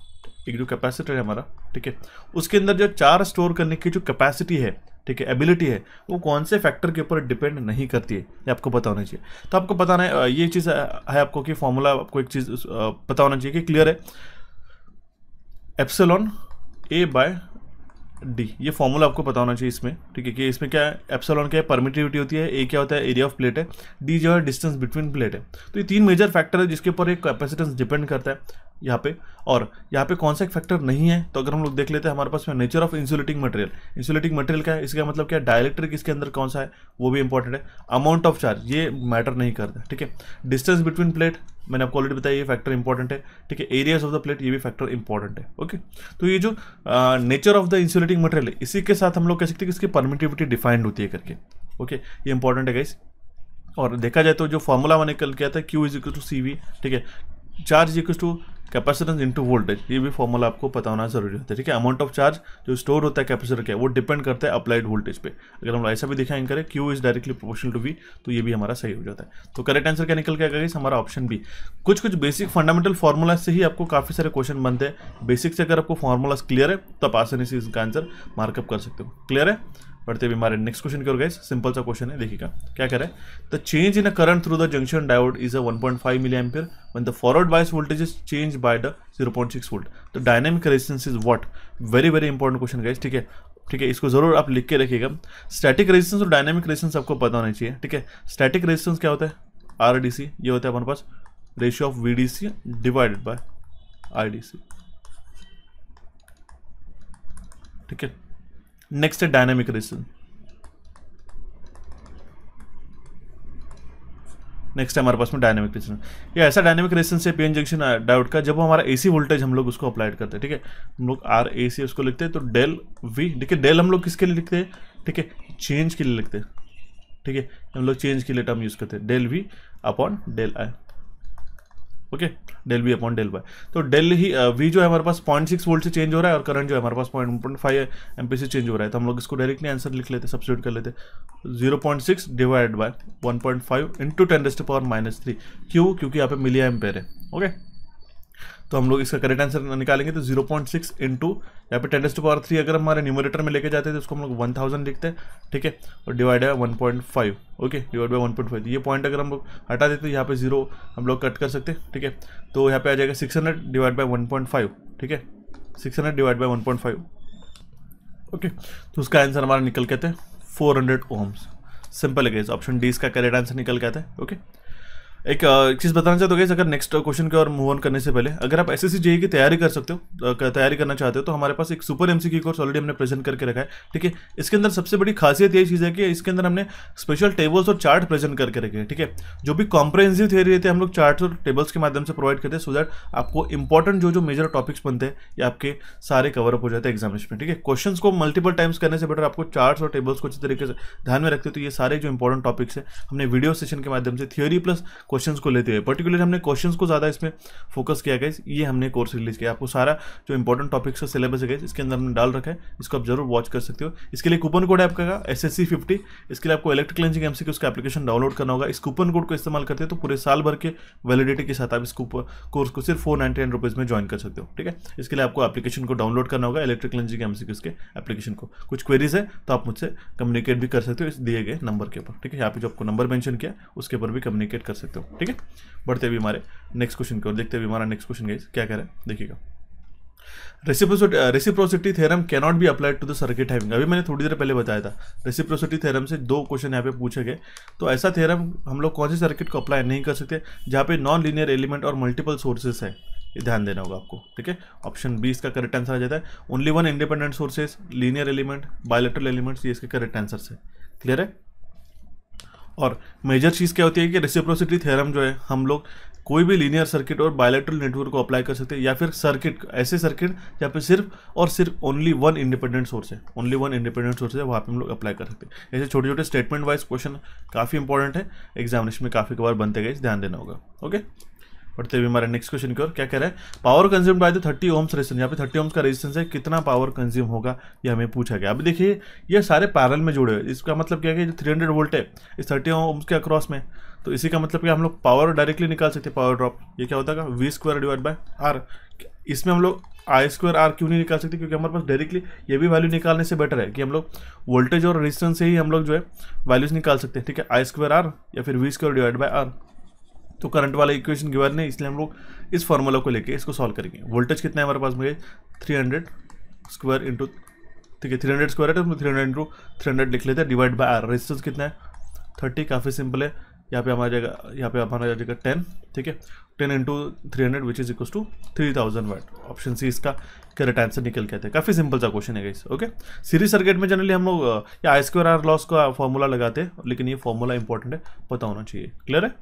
एक जो कैपेसिटर है हमारा, ठीक है, उसके अंदर जो चार्ज स्टोर करने की जो कैपेसिटी है, ठीक है, एबिलिटी है, वो कौन से फैक्टर के ऊपर डिपेंड नहीं करती है, ये आपको पता होना चाहिए। तो आपको पता है ये चीज़ है आपको कि फॉर्मूला, आपको एक चीज़ पता होना चाहिए कि क्लियर है, एप्सिलॉन ए बाय डी, ये फॉर्मूला आपको पता होना चाहिए इसमें, ठीक है। कि इसमें क्या है, एप्सिलॉन क्या है, परमिटिविटी होती है, ए क्या होता है, एरिया ऑफ प्लेट है, डी जो है डिस्टेंस बिटवीन प्लेट है। तो ये 3 मेजर फैक्टर है जिसके ऊपर एक कैपेसिटेंस डिपेंड करता है यहाँ पे। और यहाँ पे कौन सा एक फैक्टर नहीं है, तो अगर हम लोग देख लेते हैं हमारे पास में nature of insulating material. Insulating material क्या है, इसका मतलब क्या है, डाइलेक्ट्रिक इसके अंदर कौन सा है, वो भी इंपॉर्टेंट है। अमाउंट ऑफ चार्ज ये मैटर नहीं करता, ठीक है। डिस्टेंस बिटवीन प्लेट मैंने आपको ऑलरेडी बताया, ये फैक्टर इंपॉर्टेंट है, ठीक है। एरियाज ऑफ द प्लेट ये भी फैक्टर इंपॉर्टेंट है, ओके। तो ये जो nature of the insulating material है, इसी के साथ हम लोग कह सकते हैं कि इसकी परमिटिविटी डिफाइंड होती है करके, ओके। ये इंपॉर्टेंट है गाइस। और देखा जाए तो जो फॉर्मूला मैंने कल किया था, Q is equal to CV, ठीक है, charge equal to capacitance into voltage, ये भी फॉर्मूला आपको पता होना जरूरी होता है, ठीक है। अमाउंट ऑफ चार्ज जो स्टोर होता है कैपेसिटर का, वो डिपेंड करता है अप्लाइड वोल्टेज पे। अगर हम ऐसा भी दिखाएंगे करें, Q is directly proportional to V, तो ये भी हमारा सही हो जाता है। तो करेक्ट आंसर क्या निकल के आएगा गाइस, हमारा ऑप्शन बी। कुछ बेसिक फंडामेंटल फार्मूला से ही आपको काफी सारे क्वेश्चन बनते हैं। बेसिक से अगर आपको फार्मूलाज क्लियर है तो आप आसानी से इसका आंसर मार्कअप कर सकते हो। क्लियर है? बढ़ते हुए हमारे नेक्स्ट क्वेश्चन की ओर गाइस, सिंपल सा क्वेश्चन है, देखिएगा क्या कह रहा है। The change in a current through the junction diode is a 1.5 milliampere when the forward bias voltage is change by the 0.6 volt. The dynamic resistance is what? Very very important question guys, ठीक है, ठीक है। इसको जरूर आप लिख के रखिएगा। स्टैटिक रेजिस्टेंस और डायनामिक रेजिस्टेंस आपको पता होना चाहिए, ठीक है। स्टैटिक रेजिस्टेंस क्या होता है, RDC, ये होता है हमारे पास ratio of VDC divided by IDC, ठीक है। नेक्स्ट है डायनामिक रेजिस्टेंस। नेक्स्ट है हमारे पास में डायनामिक रेजिस्टेंस। ये ऐसा डायनामिक रेजिस्टेंस है पीएन जंक्शन डायोड का, जब हमारा AC वोल्टेज हम लोग उसको अप्लाइड करते हैं, ठीक है। हम लोग RAC उसको लिखते हैं, तो डेल V, ठीक है। डेल हम लोग किसके लिए लिखते हैं, ठीक है, चेंज के लिए लिखते हैं, ठीक है। हम लोग चेंज के लिए टर्म यूज करते हैं, del V upon del I, okay, del V upon del Y. तो डेल ही वी जो है हमारे पास 0.6 वोल्ट से चेंज हो रहा है और करंट जो है हमारे पास 0.5 एम्पीयर से चेंज हो रहा है। तो हम लोग इसको डायरेक्टली आंसर लिख लेते, सब्स्टिट्यूट कर लेते, 0.6 डिवाइड बाय 1.5 इंटू 10⁻³ क्यों? क्योंकि यहाँ पे मिली एम्पेयर है। ओके, तो हम लोग इसका करेक्ट आंसर निकालेंगे तो 0.6 इंटू यहाँ पे 10⁻³ अगर हमारे न्यूमरेटर में लेके जाते हैं तो उसको हम लोग 1000 लिखते हैं, ठीक है, और डिवाइड है 1.5, ओके, डिवाइड बाय 1.5। ये पॉइंट अगर हम लोग हटा देते हैं यहाँ पे 0 हम लोग कट कर सकते हैं, ठीक है। तो यहाँ पे आ जाएगा 600 डिवाइड बाय 1.5, ठीक है, 600 डिवाइड बाय 1.5, ओके। तो उसका आंसर हमारा निकल के आता है 400 ओम्स। सिंपल है गाइस, ऑप्शन डी इसका करेक्ट आंसर निकल के आता है। ओके, एक चीज़ बताना चाहते हो गाइस, अगर नेक्स्ट क्वेश्चन की ओर मूव ऑन करने से पहले अगर आप एसएससी जेईई की तैयारी कर सकते हो, तैयारी करना चाहते हो, तो हमारे पास एक सुपर एमसीक्यू कोर्स ऑलरेडी हमने प्रेजेंट करके रखा है, ठीक है। इसके अंदर सबसे बड़ी खासियत ये चीज़ है कि इसके अंदर हमने स्पेशल टेबल्स और चार्ट प्रेजेंट करके रखे हैं, ठीक है। जो भी कॉम्प्रहेंसिव थ्योरी रहते हैं हम लोग चार्ट्स और टेबल्स के माध्यम से प्रोवाइड करते हैं, सो दैट आपको इंपॉर्टेंट जो मेजर टॉपिक्स बनते हैं ये आपके सारे कवर अप हो जाते हैं एग्जामिनेशन में, ठीक है। क्वेश्चन को मल्टीपल टाइम्स करने से बेटर आपको चार्ट्स और टेबल्स को अच्छी तरीके से ध्यान में रखते हो। तो ये सारे जो इंपॉर्टेंट टॉपिक्स है हमने वीडियो सेशन के माध्यम से थियोरी प्लस क्वेश्चन को लेते हुए, पर्टिकुलर हमने क्वेश्चंस को ज़्यादा इसमें फोकस किया गया, ये हमने कोर्स रिलीज किया। आपको सारा जो इंपॉर्टेंट टॉपिक्स का सिलेबस है इसके अंदर हमने डाल रखा है, इसको आप जरूर वॉच कर सकते हो। इसके लिए कूपन कोड है आपका SSC 50, इसके लिए आपको इलेक्ट्रिक क्लेंजिंग एमसीक्यू उसका एप्लीकेशन डाउनलोड करना होगा। इस कूपन कोड को इस्तेमाल करते हैं तो पूरे साल भर के वैलिडिटी के साथ आप इस कोर्स को सिर्फ 499 रुपीज़ में ज्वाइन कर सकते हो, ठीक है। इसके लिए आपको एप्लीकेशन को डाउनलोड करना होगा, इलेक्ट्रिक क्लेंजिंग एमसीक्यूज के एप्लीकेशन को। कुछ क्वेरीज है तो आप मुझसे कम्युनिकेट भी कर सकते हो इस दिए गए नंबर के ऊपर, ठीक है। यहाँ पे जो आपको नंबर मेंशन किया उसके ऊपर भी कम्युनिकेट कर सकते हो, ठीक है। बढ़ते हुए हमारे नेक्स्ट क्वेश्चन की ओर देखते हुए हमारा नेक्स्ट क्वेश्चन गाइस क्या कह रहा है, देखिएगा। Reciprocity theorem can not be applied to the circuit having. अभी मैंने थोड़ी देर पहले बताया था, रेसिप्रोसिटी थ्योरम से 2 क्वेश्चन यहाँ पे पूछे गए। तो ऐसा थ्योरम हम लोग कौन से सर्किट को अप्लाई नहीं कर सकते जहाँ पे नॉन लीनियर एलिमेंट और मल्टीपल सोर्सेस है, ये ध्यान देना होगा आपको, ठीक है। ऑप्शन बी इसका करेक्ट आंसर आ जाता है। Only one independent sources, linear element, bilateral elements, ये इसके करेक्ट आंसर है। क्लियर है। और मेजर चीज़ क्या होती है कि रेसिप्रोसिटी थ्योरम जो है हम लोग कोई भी लीनियर सर्किट और बायलैटरल नेटवर्क को अप्लाई कर सकते हैं, या फिर सर्किट ऐसे सर्किट जहाँ पे सिर्फ और सिर्फ ओनली वन इंडिपेंडेंट सोर्स है, ओनली वन इंडिपेंडेंट सोर्स है, वहाँ पे हम लोग अप्लाई कर सकते हैं। ऐसे छोटे छोटे स्टेटमेंट वाइज क्वेश्चन काफ़ी इंपॉर्टेंट है, एग्जामिनेशन में काफ़ी बार बनते गए, ध्यान देना होगा। ओके, बढ़ते हुए हमारे नेक्स्ट क्वेश्चन की ओर क्या कह रहा है, power consumed by the 30 ohms resistance. यहाँ पे 30 ओम्स का रेजिस्टेंस है, कितना पावर कंज्यूम होगा ये हमें पूछा गया। अभी देखिए ये सारे पैरेलल में जुड़े हुए, इसका मतलब क्या है कि 300 वोल्ट है इस 30 ओम्स के अक्रॉस में, तो इसी का मतलब कि हम लोग पावर डायरेक्टली निकाल सकते हैं। पावर ड्रॉप ये क्या होता है, V² डिवाइड बाय R। इसमें हम लोग I² R क्यों नहीं निकाल सकते, क्योंकि हमारे पास डायरेक्टली ये भी वैल्यू निकालने से बेटर है कि हम लोग वोल्टेज और रेजिस्टेंस से ही हम लोग जो है वैल्यूज निकाल सकते हैं, ठीक है। I² R या फिर V² डिवाइड बाय R। तो करंट वाला इक्वेशन गिवन नहीं, इसलिए हम लोग इस फॉर्मूला को लेके इसको सॉल्व करेंगे। वोल्टेज कितना है हमारे पास में, 300² इंटू, ठीक है, 300² है तो 300 इंटू 300 लिख लेते हैं, डिवाइड बाय R। रेजिस्टेंस कितना है 30, काफ़ी सिंपल है। यहाँ पे हमारा जाएगा, यहाँ पे हमारा जाएगा 10, ठीक है, 10 into 300 which is equal to 3000 watt. Option C इसका करेक्ट आंसर निकल के आते हैं। काफ़ी सिंपल सा क्वेश्चन है गाइस। ओके, सीरीज सर्किट में जनरली हम लोग या I² R लॉस का फॉर्मूला लगाते हैं, लेकिन ये फॉर्मूला इंपॉर्टेंट है, पता होना चाहिए। क्लियर है।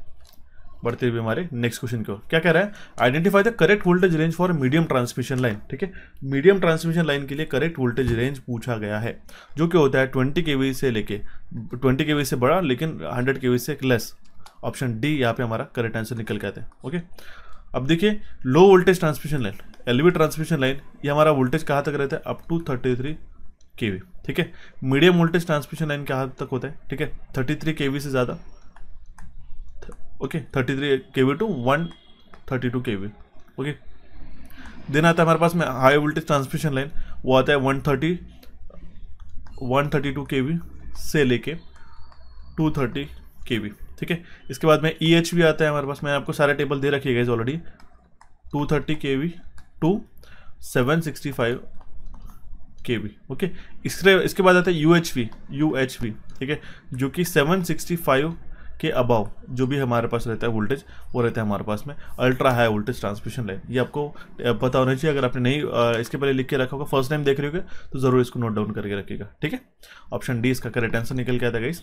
बढ़ते हुए हमारे नेक्स्ट क्वेश्चन की ओर क्या कह रहा है, identify the correct voltage range for medium transmission line. ठीक है, मीडियम ट्रांसमिशन लाइन के लिए करेक्ट वोल्टेज रेंज पूछा गया है, जो कि होता है 20 kV से लेके 20 kV से बड़ा लेकिन 100 kV से लेस। ऑप्शन डी यहाँ पे हमारा करेक्ट आंसर निकल के आता है। ओके, अब देखिए low voltage transmission line, LV transmission line, ये हमारा वोल्टेज कहाँ तक रहता है, अप टू 33 kV। ठीक है, मीडियम वोल्टेज ट्रांसमिशन लाइन कहाँ तक होता है, ठीक है, 33 kV से ज़्यादा। Okay, 33 kV to 132 kV। Okay, then आता है हमारे पास में हाई वोल्टेज ट्रांसमिशन लाइन, वो आता है 132 kV से लेके 230 kV। ठीक है, इसके बाद में EHV आता है हमारे पास, मैं आपको सारे टेबल दे रखिएगा इस already, 230 kV to 765 kV। Okay, इसके बाद आता है UHV। ठीक है, जो कि 765 के अबाव जो भी हमारे पास रहता है वोल्टेज, वो रहता है हमारे पास में ultra high voltage transmission line. ये आपको पता होना चाहिए, अगर आपने नहीं इसके पहले लिख के रखा होगा, फर्स्ट टाइम देख रहे होगे तो जरूर इसको नोट डाउन करके रखिएगा। ठीक है, ऑप्शन डी इसका करेक्ट आंसर निकल के आता है गाइस।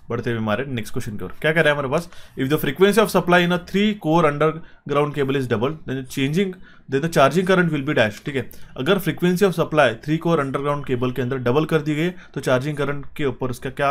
बढ़ते हुए हमारे नेक्स्ट क्वेश्चन की ओर क्या कह रहा है हमारे पास, if the frequency of supply in a 3 core underground cable is double, then changing then the charging current will be dash. ठीक है, अगर frequency of supply 3 core underground cable के अंदर डबल कर दी गई तो चार्जिंग करंट के ऊपर उसका क्या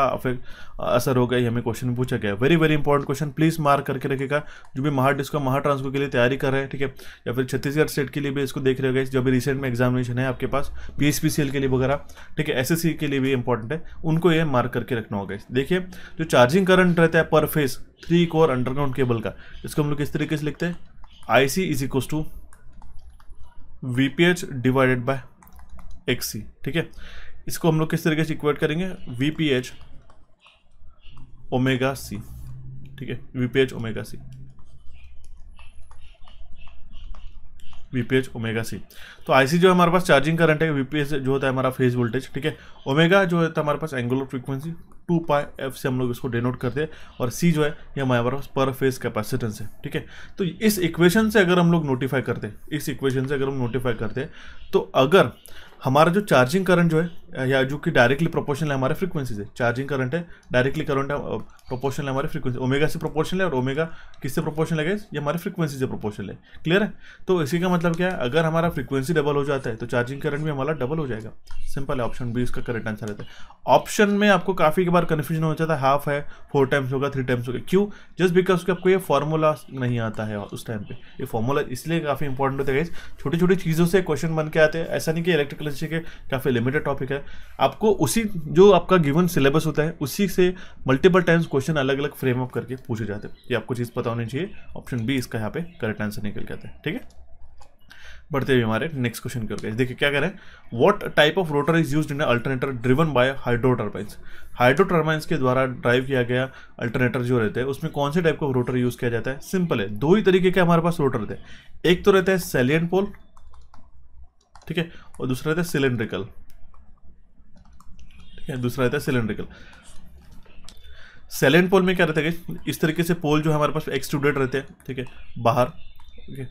असर होगा, ये हमें क्वेश्चन में पूछा गया है। Very very important question, please mark करके रखिएगा जो भी महाट्रांसको के लिए तैयारी कर रहे हैं, ठीक है, या फिर छत्तीसगढ़ स्टेट के लिए भी इसको देख रहे होगा, जो भी रिसेंट में एग्जामिनेशन है आपके पास PSPCL के लिए वगैरह, ठीक है, SSC के लिए भी इंपॉर्टेंट है, उनको ये मार्क करके रखना होगा। देखिए जो चार्जिंग करंट रहता है पर फेस 3 कोर अंडरग्राउंड केबल का, इसको हम लोग किस तरीके से लिखते हैं, IC is equal to VPH divided by XC। ठीक है, इसको हम लोग किस तरीके से इक्वेट करेंगे, VPH ओमेगा C। ठीक है, VPH omega C, VPH omega C। तो IC जो हमारे पास चार्जिंग करंट है, VPH जो होता है हमारा फेज वोल्टेज, ठीक है, ओमेगा जो होता है हमारे पास एंगुलर फ्रीक्वेंसी 2πf से हम लोग इसको डिनोट करते हैं, और C जो है ये हमारे पास पर फेज कैपेसिटेंस है। ठीक है, तो इस इक्वेशन से अगर हम लोग नोटिफाई करते हैं, इस इक्वेशन से अगर हम नोटिफाई करते हैं, तो अगर हमारा जो चार्जिंग करंट जो है, या जो कि डायरेक्टली प्रोपोर्शनल है हमारे फ्रीक्वेंसी से, चार्जिंग करंट है डायरेक्टली करंट है प्रोपोर्शनल है हमारे फ्रीक्वेंसी, ओमेगा से प्रोपोर्शनल है, और ओमेगा किससे प्रोपोर्शनल है, ये हमारे फ्रीक्वेंसी से प्रोपोर्शनल है। क्लियर है, तो इसी का मतलब क्या है, अगर हमारा फ्रीक्वेंसी डबल हो जाता है तो चार्जिंग करंट भी हमारा डबल हो जाएगा। सिंपल है, ऑप्शन बी इसका करेक्ट आंसर रहता है। ऑप्शन में आपको काफी बार कंफ्यूजन हो जाता है, हाफ है 4 टाइम्स होगा 3 टाइम्स होगा, क्यों, जस्ट बिकॉज कि आपको ये फॉर्मूला नहीं आता है उस टाइम पे, ये फॉर्मूला इसलिए काफी इंपॉर्टेंट होता है। छोटी छोटी चीजों से क्वेश्चन बन के आते हैं, ऐसा नहीं कि इलेक्ट्रिकल के काफी लिमिटेड टॉपिक है, आपको उसी जो आपका गिवन सिलेबस होता है उसी से मल्टीपल टाइम्स क्वेश्चन अलग अलग फ्रेम अप करके पूछे जाते हैं, ये आपको चीज पता होनी चाहिए। ऑप्शन बी इसका यहाँ पे करेक्ट आंसर निकल के आता है। ठीक है, बढ़ते हुए हमारे नेक्स्ट क्वेश्चन की ओर। देखिए क्या कह रहे हैं, what type of rotor is used in alternator driven by hydro turbines. Hydro turbines के द्वारा ड्राइव किया गया अल्टरनेटर जो रहते हैं उसमें कौन से टाइप का रोटर यूज किया जाता है। सिंपल है, 2 ही तरीके के हमारे पास रोटर रहते हैं, एक तो रहता है सैलिएंट पोल, ठीक है, और दूसरा रहता है सिलेंड्रिकल। ठीक है, दूसरा रहता है सिलेंड्रिकल। सैलिएंट पोल में क्या रहता है, इस तरीके से पोल जो हमारे पास एक्सट्रूडेड रहते हैं, ठीक है, बाहर, ठीक है,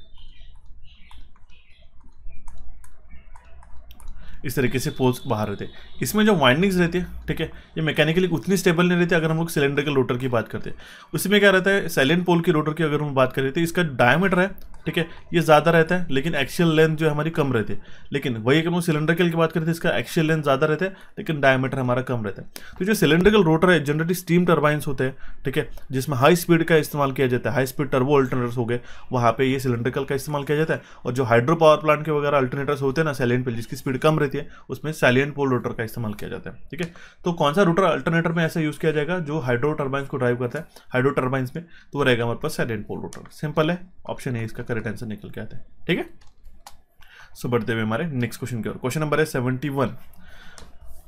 इस तरीके से पोल्स बाहर रहते हैं। इसमें जो वाइंडिंग्स रहती है, ठीक है, ये मैकेनिकली उतनी स्टेबल नहीं रहती अगर हम लोग सिलेंड्रिकल रोटर की बात करते हैं। उसमें क्या रहता है, सैलिएंट पोल की रोटर की अगर हम बात करें तो इसका डायमीटर है, ठीक है, ये ज़्यादा रहता है, लेकिन एक्सियल लेंथ जो है हमारी कम रहती है। लेकिन वही अगर हम सिलेंड्रिकल की बात करते हैं, इसका एक्सियल लेंथ ज़्यादा रहता है लेकिन डायमीटर हमारा कम रहता है। तो जो सिलेंड्रिकल रोटर है जनरली स्टीम टर्बाइंस होते हैं, ठीक है, जिसमें हाई स्पीड का इस्तेमाल किया जाता है, हाई स्पीड टर्बो अल्टरनेटर्स हो गए, वहाँ पे ये सिलेंड्रिकल का इस्तेमाल किया जाता है। और जो हाइड्रो पावर प्लांट के वगैरह अल्टरनेटर्स होते हैं ना सैलिएंट पोल, जिसकी स्पीड कम रहती है, उसमें सैलिएंट पोल रोटर का इस्तेमाल किया जाता है। ठीक है, तो कौन सा रोटर अल्टरनेटर में ऐसा यूज किया जाएगा जो हाइड्रो टर्बाइंस को ड्राइव करता है, हाइड्रो टर्बाइंस में, तो वो रहेगा हमारे पास सैलिएंट पोल रोटर। सिंपल है, ऑप्शन ए इसका करेक्ट आंसर निकल के आता है। ठीक है, सो बढ़ते हुए हमारे नेक्स्ट क्वेश्चन की ओर। क्वेश्चन नंबर है 71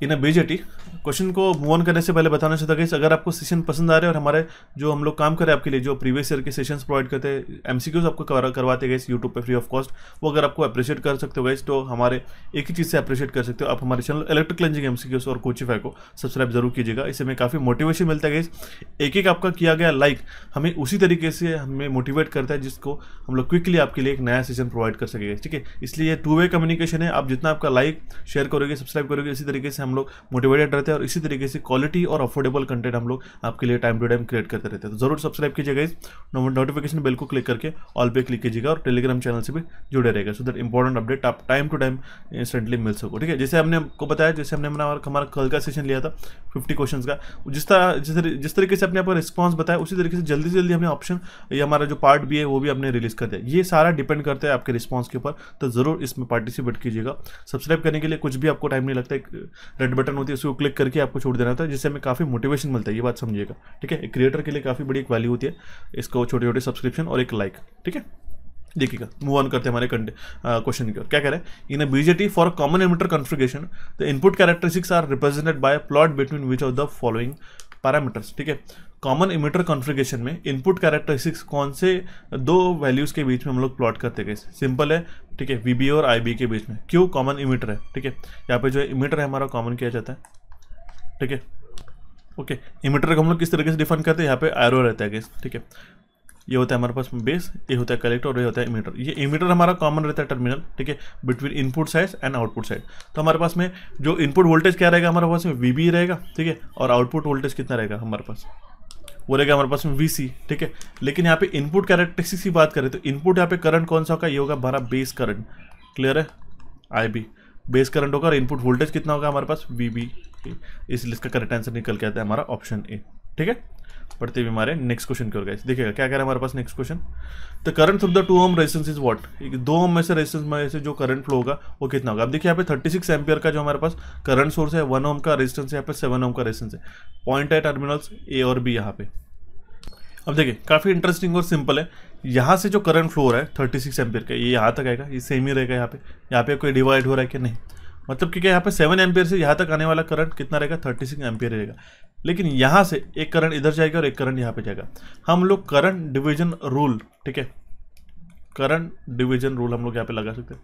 इन BJT। क्वेश्चन को मूव ऑन करने से पहले बताना चाहता हूँ, अगर आपको सेशन पसंद आ रहे हैं और हमारे जो हम लोग काम कर रहे हैं आपके लिए, जो प्रीवियस ईयर के सेशंस प्रोवाइड करते हैं, MCQs आपको करवाते गए यूट्यूब पे फ्री ऑफ कॉस्ट, वो अगर आपको अप्रिशिएट कर सकते हो गाइस, तो हमारे एक ही चीज़ से अप्रिशिएट कर सकते हो, आप हमारे चैनल इलेक्ट्रिकल इंजीनियरिंग MCQs और कोचिफाई को सब्सक्राइब जरूर कीजिएगा। इससे हमें काफ़ी मोटिवेशन मिलता है गाइस। एक आपका किया गया लाइक हमें उसी तरीके से हमें मोटिवेट करता है, जिसको हम लोग क्विकली आपके लिए एक नया सेशन प्रोवाइड कर सकेंगे। ठीक है, इसलिए ये 2 वे कम्युनिकेशन है, आप जितना आपका लाइक शेयर करोगे, सब्सक्राइब करोगे, इसी तरीके से हम लोग मोटिवेटेड रहते हैं और इसी तरीके से क्वालिटी और अफोर्डेबल कंटेंट हम लोग आपके लिए टाइम टू टाइम क्रिएट करते रहते हैं। तो जरूर सब्सक्राइब कीजिएगा, इस नोटिफिकेशन बेल को क्लिक करके ऑल पे क्लिक कीजिएगा और टेलीग्राम चैनल से भी जुड़े रहेगा, सो दैट इंपॉर्टेंट अपडेट आप टाइम टू टाइम इंस्टेंटली मिल सको। ठीक है, जैसे हमने आपको बताया, जैसे हमने हमारा कल का सेशन लिया था 50 क्वेश्चन का, जिस तरीके से अपने आपका रिस्पॉन्स बताया, उसी तरीके से जल्दी से जल्दी हमने ऑप्शन या हमारा जो पार्ट भी है वो भी हमने रिलीज कर दिया। ये सारा डिपेंड करता है आपके रिस्पॉन्स के ऊपर, तो जरूर इसमें पार्टिसिपेट कीजिएगा। सब्सक्राइब करने के लिए कुछ भी आपको टाइम नहीं लगता, एक रेड बटन होती है उसको क्लिक करके आपको छोड़ देना होता है, जिससे हमें काफ़ी मोटिवेशन मिलता है, ये बात समझिएगा। ठीक है, एक क्रिएटर के लिए काफ़ी बड़ी एक वैल्यू होती है, इसको छोटे छोटे सब्सक्रिप्शन और एक लाइक। ठीक है, देखिएगा, मूव ऑन करते हैं हमारे क्वेश्चन की ओर। क्या कह रहे हैं, in BJT for common emitter configuration the input characteristics are represented by plot between which of the following parameters. ठीक है, कॉमन इमिटर कॉन्फ़िगरेशन में इनपुट कैरेक्टरिस्टिक्स कौन से 2 वैल्यूज़ के बीच में हम लोग प्लॉट करते गए। सिंपल है, ठीक है, VB और IB के बीच में, क्यों, कॉमन इमिटर है। ठीक है, यहाँ पे जो है इमिटर है हमारा कॉमन किया जाता है। ठीक है, ओके, इमिटर को हम लोग किस तरीके से डिफाइन करते हैं, यहाँ पे एरो रहता है। ठीक है, ये होता है हमारे पास बेस, ये होता है कलेक्टर और ये होता है इमिटर। ये इमिटर हमारा कॉमन रहता है टर्मिनल, ठीक है, between input side and output side. तो हमारे पास में जो इनपुट वोल्टेज क्या रहेगा हमारे पास में VB रहेगा, ठीक है, और आउटपुट वोल्टेज कितना रहेगा हमारे पास वो रहेगा हमारे पास में VC, ठीक है। लेकिन यहाँ पे इनपुट कैरेक्टरिस्टिक्स की बात करें तो इनपुट यहाँ पे करंट कौन सा होगा, ये होगा हमारा बेस करंट, क्लियर है, IB बेस करंट होगा, और इनपुट वोल्टेज कितना होगा हमारे पास VB, इसलिए इसका करेक्ट आंसर निकल के आता है हमारा ऑप्शन ए, ठीक है। पढ़ते हुए हमारे नेक्स्ट क्वेश्चन की ओर गाइस, देखिएगा क्या कह रहा है हमारे पास next question. The current through the 2 ohm resistance is what, 2 ohm में से रेजिस्टेंस में से जो करंट फ्लो होगा वो कितना होगा। अब देखिए यहाँ पे 36 एम्पियर का जो हमारे पास करंट सोर्स है, 1 ओम का रेजिस्टेंस है, यहाँ पे 7 ओम का रेजिस्टेंस है, पॉइंट है टर्मिनल्स ए और बी यहाँ पे। अब देखिए काफ़ी इंटरेस्टिंग और सिंपल है, यहाँ से जो करंट फ्लो हो रहा है 36 एम्पियर का, ये यहाँ तक आएगा, ये सेम ही रहेगा, यहाँ पे कोई डिवाइड हो रहा है कि नहीं, मतलब कि क्या यहाँ पे 7 एम्पियर से यहाँ तक आने वाला करंट कितना रहेगा, 36 एम्पियर रहेगा। लेकिन यहाँ से एक करंट इधर जाएगा और एक करंट यहाँ पे जाएगा। हम लोग करंट डिवीजन रूल, ठीक है, करंट डिवीजन रूल हम लोग यहाँ पे लगा सकते हैं,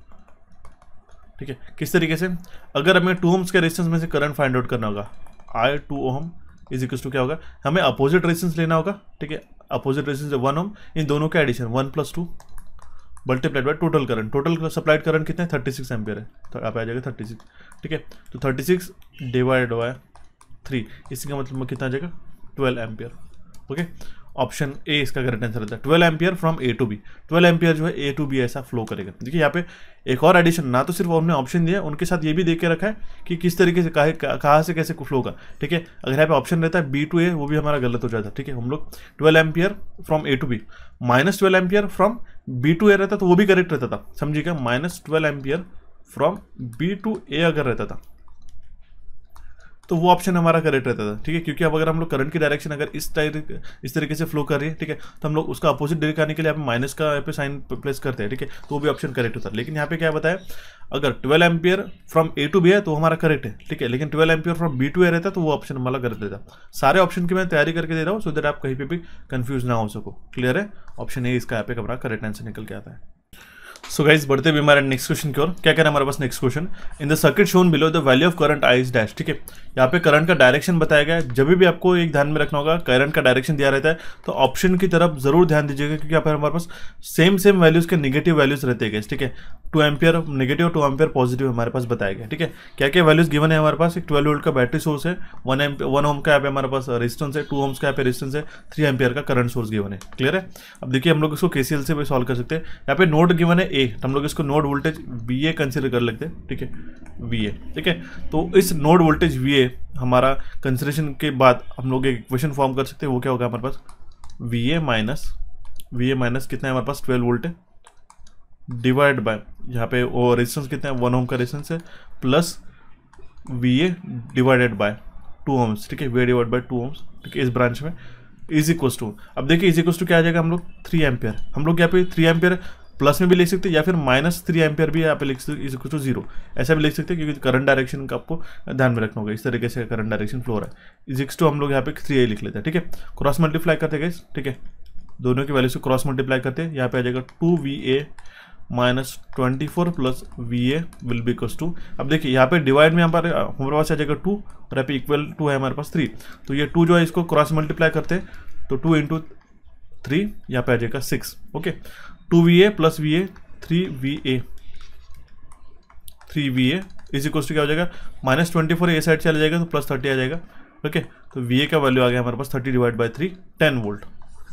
ठीक है। किस तरीके से, अगर हमें 2 ओम्स के रेजिस्टेंस में से करंट फाइंड आउट करना होगा, I2 Om is equal to क्या होगा, हमें अपोजिट रेजिस्टेंस लेना होगा, ठीक है। अपोजिट रेजिस्टेंस 1 ओम, इन दोनों का addition 1 + 2 multiplied by total current, total supplied current कितना है 36 एम्पियर है, तो यहाँ पे आ जाएगा 36, ठीक है। तो 36 डिवाइड बाय 3, इसी का मतलब कितना आ जाएगा 12 एम्पियर, ओके। ऑप्शन ए इसका करेक्ट आंसर रहता है, 12 ampere from A to B, 12 ampere जो है A to B ऐसा फ्लो करेगा। देखिए यहाँ पे एक और एडिशन, ना तो सिर्फ उन्होंने ऑप्शन दिया, उनके साथ ये भी देख के रखा है कि किस तरीके से कहाँ से कैसे फ्लो का, ठीक है। अगर यहाँ पे ऑप्शन रहता है B to A, वो भी हमारा गलत हो जाता है, ठीक है। हम लोग 12 ampere from A to B minus 12 ampere from B to A रहता तो वो भी करेक्ट रहता था, समझिएगा, minus 12 ampere from B to A अगर रहता था तो वो ऑप्शन हमारा करेक्ट रहता था, ठीक है। क्योंकि अब अगर हम लोग करंट की डायरेक्शन अगर इस तरीके से फ्लो कर रही है, ठीक है, तो हम लोग उसका अपोजिट दिखाने के लिए यहाँ पे माइनस का यहाँ पे साइन प्लेस करते हैं, ठीक है, तो वो भी ऑप्शन करेक्ट होता है। लेकिन यहाँ पे क्या बताया, अगर 12 ampere from A to B है तो हमारा करेक्ट है, ठीक है। लेकिन 12 ampere from B to A रहता है तो वो ऑप्शन हमारा गलत रहता। सारे ऑप्शन की मैं तैयारी करके दे रहा हूँ सो दैट आप कहीं पे भी कंफ्यूज ना हो सको, क्लियर है। ऑप्शन ए इसका यहाँ पे हमारा करेक्ट आंसर निकल के आता है। सो गाइस बढ़ते भी हमारे नेक्स्ट क्वेश्चन की ओर, क्या कह रहा है हमारे पास next question, in the circuit shown below the value of current I is dash, ठीक है। यहाँ पे करंट का डायरेक्शन बताया गया है। जब भी आपको एक ध्यान में रखना होगा, करंट का डायरेक्शन दिया रहता है तो ऑप्शन की तरफ जरूर ध्यान दीजिएगा, क्योंकि यहाँ पर हमारे पास सेम वैल्यूज के नेगेटिव वैल्यूज रहते हैं, ठीक है। 2 एम्पियर नेगेटिव, 2 एम्पियर पॉजिटिव हमारे पास बताया गया, ठीक है। क्या क्या वैल्यूज गिवन है हमारे पास, एक 12 वोल्ट का बैटरी सोर्स है, 1 ओम का यहाँ पे हमारे पास रेजिस्टेंस है, 2 ओम्स का यहाँ पे रेजिस्टेंस है, 3 एम्पियर का करंट सोर्स गिवन है, क्लियर है। अब देखिए हम लोग इसको KCL से भी सॉल्व कर सकते हैं। यहाँ पे नोड गिवन है A, हम लोग इसको नोड वोल्टेज VA कंसीडर कर लेते हैं, ठीक है, VA, ठीक है। तो इस नोड वोल्टेज VA हमारा कंसिडरेशन के बाद हम लोग एक इक्वेशन फॉर्म कर सकते हैं, वो क्या होगा हमारे पास, VA माइनस कितना है हमारे पास 12 वोल्ट है, डिवाइड बाय यहाँ पे वो रेजिस्टेंस कितना है 1 ओम का रेजिस्टेंस है, plus VA divided by 2 ohms, ठीक है, VA डिवाइड बाय 2 ओम्स, ठीक है, इस ब्रांच में इज इक्वल टू, अब देखिए इज इक्वल टू क्या आ जाएगा हम लोग 3 एम्पियर, हम लोग यहाँ पे 3 एम्पियर प्लस में भी लिख सकते हैं या फिर -3 एम्पियर भी यहाँ पे लिख सकते, इज इक्वल टू 0 ऐसा भी लिख सकते हैं, क्योंकि करंट डायरेक्शन का आपको ध्यान में रखना होगा, इस तरीके से करंट डायरेक्शन फ्लो हो रहा है। इज इक्वल टू हम लोग यहाँ पे 3A लिख लेते हैं, ठीक है। क्रॉस मल्टीप्लाई करते हैं, ठीक है, दोनों की वैल्यू से क्रॉस मल्टीप्लाई करते हैं, यहाँ पे आ जाएगा 2VA -24 plus VA will be equals to, अब देखिए यहाँ पे डिवाइड में हमारे पास आ जाएगा 2 और यहाँ पे इक्वल टू है हमारे पास 3, तो ये 2 जो है इसको क्रॉस मल्टीप्लाई करते हैं तो 2 × 3 यहाँ पे आ जाएगा 6, okay. 2VA plus VA 3VA is equal to क्या हो जाएगा, -24 ए साइड चला जाएगा तो +30 आ जाएगा, ओके। तो VA का वैल्यू आ गया हमारे पास 30 divide by 3 10 volt,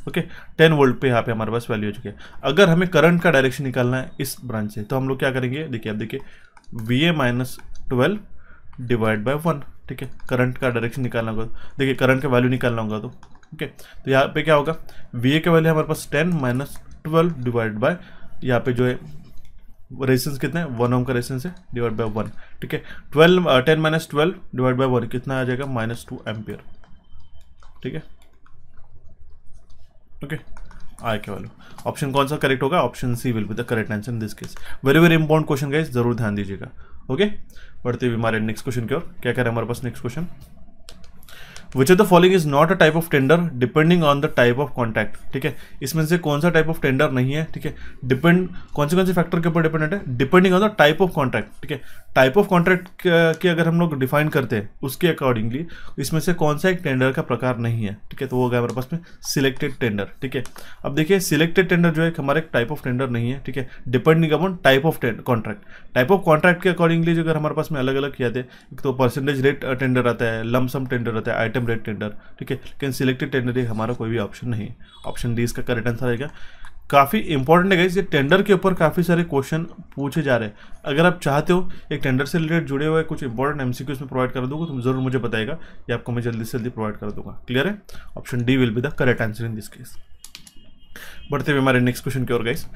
okay. 10 volt पे यहाँ पे हमारे पास वैल्यू हो चुकी है। अगर हमें करंट का डायरेक्शन निकालना है इस ब्रांच से तो हम लोग क्या करेंगे, देखिए अब देखिए VA -12 डिवाइड बाय 1, ठीक है, करंट का डायरेक्शन निकालना होगा, देखिए करंट का वैल्यू निकालना होगा तो, ओके। तो यहाँ पे क्या होगा, VA का वैल्यू हमारे पास 10 -12 डिवाइड बाय यहाँ पे जो है रेजिस्टेंस कितना है 1 ओम का रेजिस्टेंस है डिवाइड बाय 1, ठीक है। 10 -12 डिवाइड बाय 1 कितना आ जाएगा -2 एम्पियर, ठीक है, ओके। आई के वैल्यू ऑप्शन कौन सा करेक्ट होगा, option C will be the correct answer in this case. Very very important question guys, जरूर ध्यान दीजिएगा, ओके। बढ़ते हुए हमारे नेक्स्ट क्वेश्चन की ओर, क्या कह रहे हैं हमारे पास next question, which of the following is not a type of tender depending on the type of contract, ठीक है। इसमें से कौन सा टाइप ऑफ टेंडर नहीं है, ठीक है, डिपेंड कौन से फैक्टर के ऊपर डिपेंडेंट है, depending on the type of contract, ठीक है। टाइप ऑफ कॉन्ट्रैक्ट के अगर हम लोग डिफाइन करते हैं उसके अकॉर्डिंगली इसमें से कौन सा एक टेंडर का प्रकार नहीं है, ठीक है। ठीक है, तो वो हो गया हमारे पास में सिलेक्टेड टेंडर। ठीक है, अब देखिए सिलेक्टेड टेंडर जो है हमारे टाइप ऑफ टेंडर नहीं है। ठीक है, depending upon type of contract, type of contract के अकॉर्डिंगली जो अगर हमारे पास में अलग अलग किया थे, एक तो परसेंटेज रेट टेंडर आता है, लमसम टेंडर आता है, आइटम रेट टेंडर। ठीक है, लेकिन सिलेक्टेड टेंडर ये हमारा कोई भी ऑप्शन नहीं है। ऑप्शन डी इसका करेक्ट आंसर रहेगा। काफ़ी इंपॉर्टेंट है गाइस, ये टेंडर के ऊपर काफ़ी सारे क्वेश्चन पूछे जा रहे हैं। अगर आप चाहते हो एक टेंडर से रिलेटेड जुड़े हुए कुछ इंपॉर्टेंट एमसीक्यूज में प्रोवाइड कर दूंगा, तो जरूर मुझे बताएगा, ये आपको मैं जल्दी से जल्दी प्रोवाइड कर दूंगा। क्लियर है? Option D will be the correct answer in this case. बढ़ते हुए हमारे नेक्स्ट क्वेश्चन की ओर गाइस।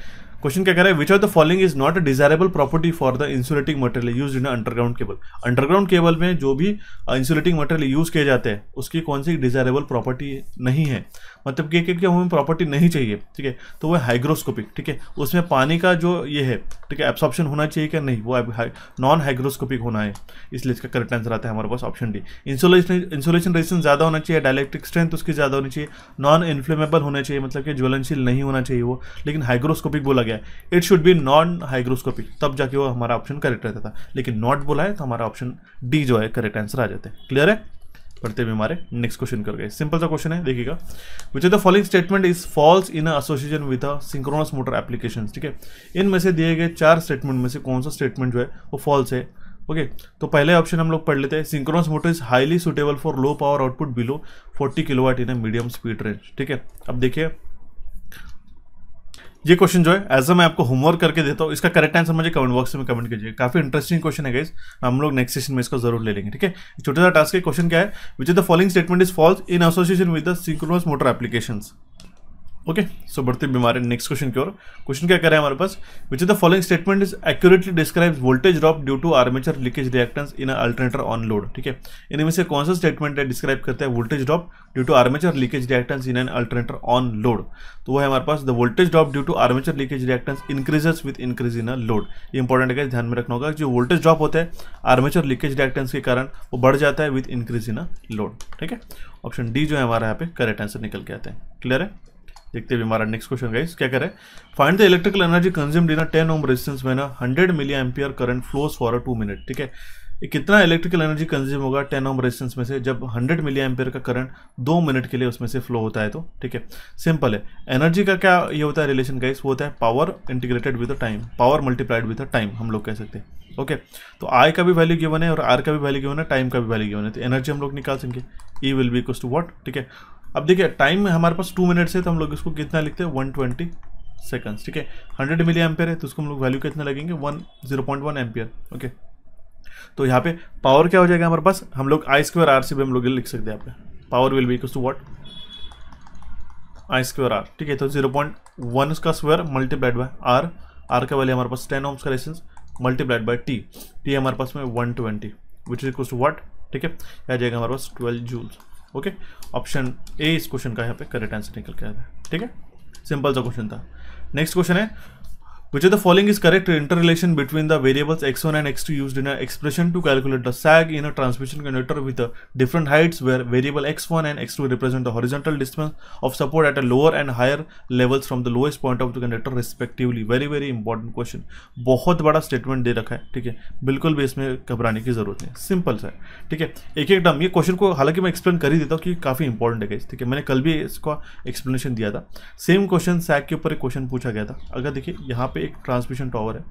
क्वेश्चन क्या कह रहा है, which of the following is not a desirable property for the insulating material used in underground cable. Underground cable में जो भी इंसुलेटिंग मटेरियल यूज किए जाते हैं उसकी कौन सी डिजायरेबल प्रॉपर्टी नहीं है, मतलब कि हमें प्रॉपर्टी नहीं चाहिए। ठीक है, तो वो हाइग्रोस्कोपिक। ठीक है, उसमें पानी का जो ये है, ठीक है, एब्सॉर्प्शन होना चाहिए क्या, नहीं, वो नॉन हाइग्रोस्कोपिक होना है, इसलिए इसका करेक्ट आंसर आता है हमारे पास ऑप्शन डी। इंसुलेशन रेजिस्टेंस ज़्यादा होना चाहिए, डाइलेक्ट्रिक स्ट्रेंथ उसकी ज़्यादा होनी चाहिए, नॉन इन्फ्लेमेबल होना चाहिए, मतलब कि ज्वलनशील नहीं होना चाहिए वो, लेकिन हाइग्रोस्कोपिक बोला गया, it should be non hygroscopic, तब जाके वो हमारा ऑप्शन करेक्ट रहता था, लेकिन नॉट बोला है तो हमारा ऑप्शन डी जो है करेक्ट आंसर आ जाता है। क्लियर है? पढ़ते हुए हमारे नेक्स्ट क्वेश्चन कर गए। सिंपल सा क्वेश्चन है, देखिएगा। विच of the following statement is false in association with a synchronous motor applications. ठीक है, इनमें से दिए गए 4 स्टेटमेंट में से कौन सा स्टेटमेंट जो है वो फॉल्स है। ओके, तो पहले ऑप्शन हम लोग पढ़ लेते हैं, synchronous motor is highly suitable for low power output below 40 kilowatt in a medium speed range. ठीक है, अब देखिए ये क्वेश्चन जो है एज मैं आपको होमवर्क करके देता हूँ, इसका करेक्ट आंसर मुझे कमेंट बॉक्स में कमेंट कीजिए। काफी इंटरेस्टिंग क्वेश्चन है गाइस, हम लोग नेक्स्ट सेशन में इसको जरूर ले लेंगे। ठीक है, छोटा सा टास्क है। क्वेश्चन क्या है, which of the following statement is false in association with the synchronous motor applications. Okay, so बढ़ते हमारे नेक्स्ट क्वेश्चन की ओर। क्वेश्चन क्या कर रहे हैं हमारे पास, which of the following statement is accurately describes voltage drop due to armature leakage reactance in alternator on load. ठीक है, इनमें से कौन सा स्टेटमेंट है डिस्क्राइब करता है voltage drop due to armature leakage reactance in an alternator on load. तो वो है हमारे पास, the voltage drop due to armature leakage reactance increases with increase in a load. ये इंपॉर्टेंट है, ध्यान में रखना होगा, जो वोल्टेज ड्रॉप होता है आर्मेचर लीकेज रिएक्टेंस के कारण वो बढ़ जाता है with increase in a load. ठीक है, ऑप्शन डी जो है हमारा यहाँ पे करेक्ट आंसर निकल के आता है। क्लियर है? देखते हुए हमारा नेक्स्ट क्वेश्चन गाइस क्या करे, find the electrical energy consumed in a 10 ohm resistance when 100 milliampere current flows for a 2 minute. ठीक है, ये कितना इलेक्ट्रिकल एनर्जी कंज्यूम होगा 10 ओम रेजिस्टेंस में से जब 100 मिली एम्पियर का करंट 2 मिनट के लिए उसमें से फ्लो होता है। तो ठीक है, सिंपल है। एनर्जी का क्या ये होता है रिलेशन गाइस, वो होता है power integrated with the time, power multiplied with the time हम लोग कह सकते हैं। ओके, तो आई का भी वैल्यू गिवन है और आर का भी वैल्यू गिवन है, टाइम का भी वैल्यू गिवन है, तो एनर्जी हम लोग निकाल सकेंगे, E will be equals to what. ठीक है, अब देखिए टाइम में हमारे पास 2 मिनट्स है, तो हम लोग इसको कितना लिखते हैं 120 सेकंड्स। ठीक है, 100 मिली एम्पियर है तो उसको हम लोग वैल्यू कितना लगेंगे 0.1 एम्पियर। ओके, तो यहाँ पे पावर क्या हो जाएगा हमारे पास, हम लोग आई स्क्वायर आर से भी हम लोग लिख सकते हैं यहाँ पे, power will be equals to what, I square R. ठीक है, तो 0.1 का square multiplied by R, R का वैल्यू हमारे पास 10 ओम्स का resistance multiplied by T, T हमारे पास में 120 which is equals to what. ठीक है, आ जाएगा हमारे पास 12 जूल्स। ओके, ऑप्शन ए इस क्वेश्चन का यहाँ पे करेक्ट आंसर निकल के आता है। ठीक है, सिंपल सा क्वेश्चन था। नेक्स्ट क्वेश्चन है, which of the following is correct interrelation between the variables x1 and x2 used in an expression to calculate the sag in a transmission conductor with different heights, where variable x1 and x2 represent the horizontal distance of support at a lower and higher levels from the lowest point of the conductor respectively। very very important question, बहुत बड़ा statement दे रखा है। ठीक है, बिल्कुल भी इसमें घबराने की जरूरत नहीं, सिंपल सा है। ठीक है, एक एक टर्म, ये क्वेश्चन को हालांकि मैं एक्सप्लेन कर ही देता हूँ कि काफ़ी इंपॉर्टेंट है। ठीक है, मैंने कल भी इसका एक्सप्लेनेशन दिया था, सेम क्वेश्चन सैग के ऊपर एक क्वेश्चन पूछा गया था। अगर देखिए यहाँ पे एक ट्रांसमिशन टावर है,